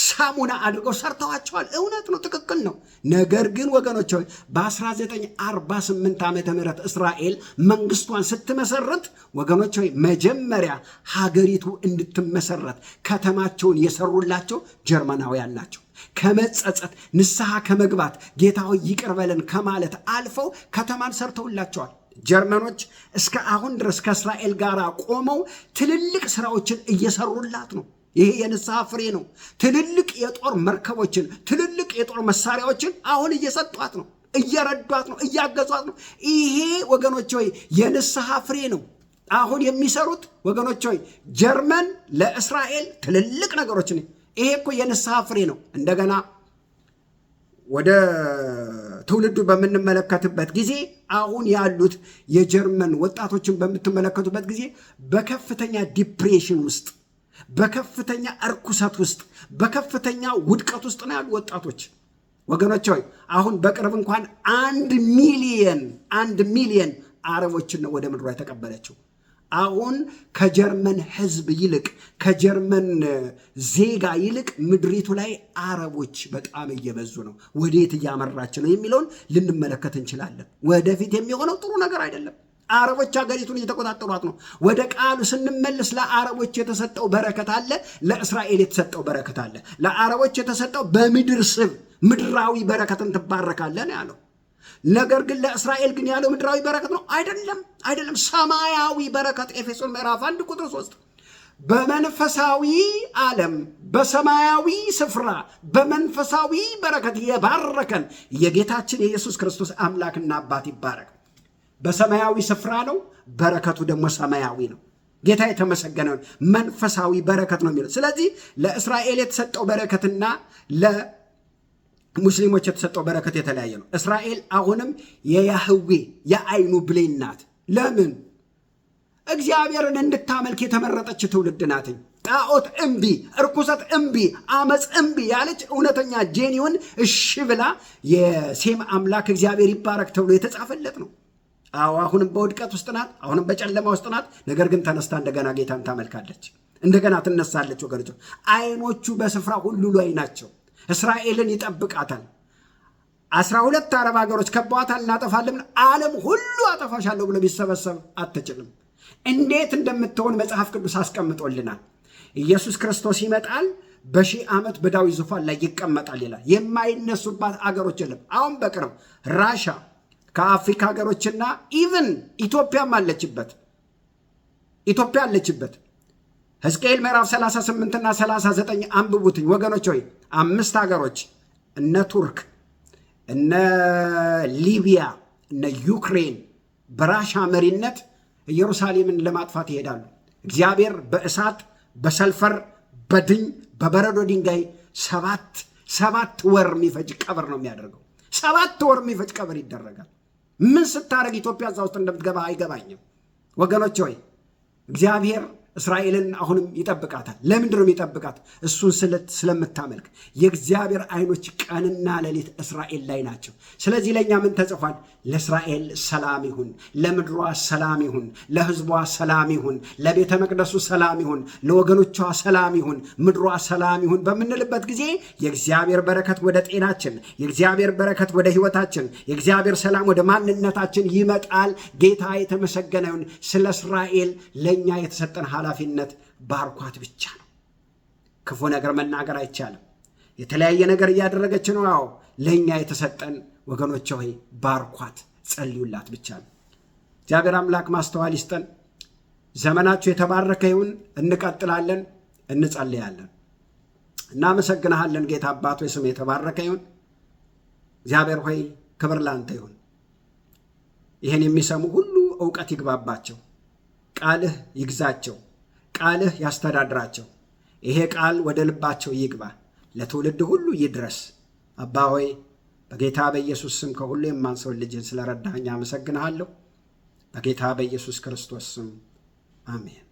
ሳሙና አድርገው ሰርተዋቸዋል። እውነት ነው፣ ትክክል ነው። ነገር ግን ወገኖች በ1948 ዓመተ ምህረት እስራኤል መንግስቷን ስትመሰረት ወገኖች መጀመሪያ ሀገሪቱ እንድትመሰረት ከተማቸውን የሰሩላቸው ጀርመናውያን ናቸው። ከመጸጸት ንስሐ ከመግባት ጌታ ሆይ ይቅር በለን ከማለት አልፈው ከተማን ሰርተውላቸዋል። ጀርመኖች እስከ አሁን ድረስ ከእስራኤል ጋር ቆመው ትልልቅ ስራዎችን እየሰሩላት ነው። ይሄ የንስሐ ፍሬ ነው። ትልልቅ የጦር መርከቦችን፣ ትልልቅ የጦር መሳሪያዎችን አሁን እየሰጧት ነው፣ እየረዷት ነው፣ እያገዟት ነው። ይሄ ወገኖች ሆይ የንስሐ ፍሬ ነው። አሁን የሚሰሩት ወገኖች ሆይ ጀርመን ለእስራኤል ትልልቅ ነገሮችን፣ ይሄ እኮ የንስሐ ፍሬ ነው። እንደገና ወደ ትውልዱ በምንመለከትበት ጊዜ አሁን ያሉት የጀርመን ወጣቶችን በምትመለከቱበት ጊዜ በከፍተኛ ዲፕሬሽን ውስጥ፣ በከፍተኛ እርኩሰት ውስጥ፣ በከፍተኛ ውድቀት ውስጥ ነው ያሉ ወጣቶች። ወገኖች ሆይ አሁን በቅርብ እንኳን 1 ሚሊየን አረቦችን ነው ወደ ምድሯ የተቀበለችው። አሁን ከጀርመን ሕዝብ ይልቅ ከጀርመን ዜጋ ይልቅ ምድሪቱ ላይ አረቦች በጣም እየበዙ ነው። ወዴት እያመራች ነው የሚለውን ልንመለከት እንችላለን። ወደፊት የሚሆነው ጥሩ ነገር አይደለም። አረቦች ሀገሪቱን እየተቆጣጠሯት ነው። ወደ ቃሉ ስንመለስ ለአረቦች የተሰጠው በረከት አለ፣ ለእስራኤል የተሰጠው በረከት አለ። ለአረቦች የተሰጠው በምድር ስብ ምድራዊ በረከትን ትባረካለህ ነው ያለው። ነገር ግን ለእስራኤል ግን ያለው ምድራዊ በረከት ነው አይደለም፣ ሰማያዊ በረከት። ኤፌሶን ምዕራፍ 1 ቁጥር 3 በመንፈሳዊ ዓለም በሰማያዊ ስፍራ በመንፈሳዊ በረከት የባረከን የጌታችን የኢየሱስ ክርስቶስ አምላክና አባት ይባረክ። በሰማያዊ ስፍራ ነው፣ በረከቱ ደግሞ ሰማያዊ ነው። ጌታ የተመሰገነ መንፈሳዊ በረከት ነው የሚለው። ስለዚህ ለእስራኤል የተሰጠው በረከትና ሙስሊሞች የተሰጠው በረከት የተለያየ ነው። እስራኤል አሁንም የያህዌ የአይኑ ብሌን ናት። ለምን? እግዚአብሔርን እንድታመልክ የተመረጠች ትውልድ ናት። ጣዖት እምቢ፣ እርኩሰት እምቢ፣ አመፅ እምቢ ያለች እውነተኛ ጄኒውን እሺ ብላ የሴም አምላክ እግዚአብሔር ይባረክ ተብሎ የተጻፈለት ነው። አሁንም በውድቀት ውስጥ ናት፣ አሁንም በጨለማ ውስጥ ናት። ነገር ግን ተነስታ እንደገና ጌታን ታመልካለች፣ እንደገና ትነሳለች። ወገኖች አይኖቹ በስፍራ ሁሉ ላይ ናቸው። እስራኤልን ይጠብቃታል። 12 አረብ ሀገሮች ከበዋታል። እናጠፋለን፣ ዓለም ሁሉ አጠፋሻለሁ ብሎ ቢሰበሰብ አትችልም። እንዴት እንደምትሆን መጽሐፍ ቅዱስ አስቀምጦልናል። ኢየሱስ ክርስቶስ ይመጣል፣ በ1000 ዓመት በዳዊት ዙፋን ላይ ይቀመጣል ይላል። የማይነሱባት አገሮች የለም። አሁን በቅርብ ራሻ ከአፍሪካ ሀገሮችና ኢቭን ኢትዮጵያም አለችበት። ሕዝቅኤል ምዕራፍ 38 እና 39 አንብቡትኝ ወገኖች ሆይ 5 ሀገሮች እነ ቱርክ፣ እነ ሊቢያ፣ እነ ዩክሬን በራሻ መሪነት ኢየሩሳሌምን ለማጥፋት ይሄዳሉ። እግዚአብሔር በእሳት በሰልፈር በድኝ በበረዶ ድንጋይ 7 ወር የሚፈጅ ቀብር ነው የሚያደርገው። 7 ወር የሚፈጅ ቀብር ይደረጋል። ምን ስታደርግ ኢትዮጵያ እዛ ውስጥ እንደምትገባ አይገባኝም ወገኖች ሆይ። እግዚአብሔር እስራኤልን አሁንም ይጠብቃታል። ለምንድን ነው የሚጠብቃት? እሱን ስለምታመልክ። የእግዚአብሔር አይኖች ቀንና ሌሊት እስራኤል ላይ ናቸው። ስለዚህ ለእኛ ምን ተጽፏል? ለእስራኤል ሰላም ይሁን፣ ለምድሯ ሰላም ይሁን፣ ለሕዝቧ ሰላም ይሁን፣ ለቤተ መቅደሱ ሰላም ይሁን፣ ለወገኖቿ ሰላም ይሁን፣ ምድሯ ሰላም ይሁን በምንልበት ጊዜ የእግዚአብሔር በረከት ወደ ጤናችን፣ የእግዚአብሔር በረከት ወደ ሕይወታችን፣ የእግዚአብሔር ሰላም ወደ ማንነታችን ይመጣል። ጌታ የተመሰገነ ይሁን። ስለ እስራኤል ለእኛ የተሰጠን ኃላፊነት ባርኳት ብቻ ነው። ክፉ ነገር መናገር አይቻልም። የተለያየ ነገር እያደረገች ነው። ለእኛ የተሰጠን ወገኖች ሆይ ባርኳት፣ ጸልዩላት ብቻ ነው። እግዚአብሔር አምላክ ማስተዋል ይስጠን። ዘመናችሁ የተባረከ ይሁን። እንቀጥላለን፣ እንጸልያለን። እናመሰግንሃለን ጌታ አባት ሆይ፣ ስም የተባረከ ይሁን። እግዚአብሔር ሆይ ክብር ላንተ ይሁን። ይህን የሚሰሙ ሁሉ ዕውቀት ይግባባቸው፣ ቃልህ ይግዛቸው፣ ቃልህ ያስተዳድራቸው። ይሄ ቃል ወደ ልባቸው ይግባ፣ ለትውልድ ሁሉ ይድረስ። አባ ሆይ በጌታ በኢየሱስ ስም ከሁሉ የማንሰውን ልጅን ስለረዳኸኝ አመሰግንሃለሁ። በጌታ በኢየሱስ ክርስቶስ ስም አሜን።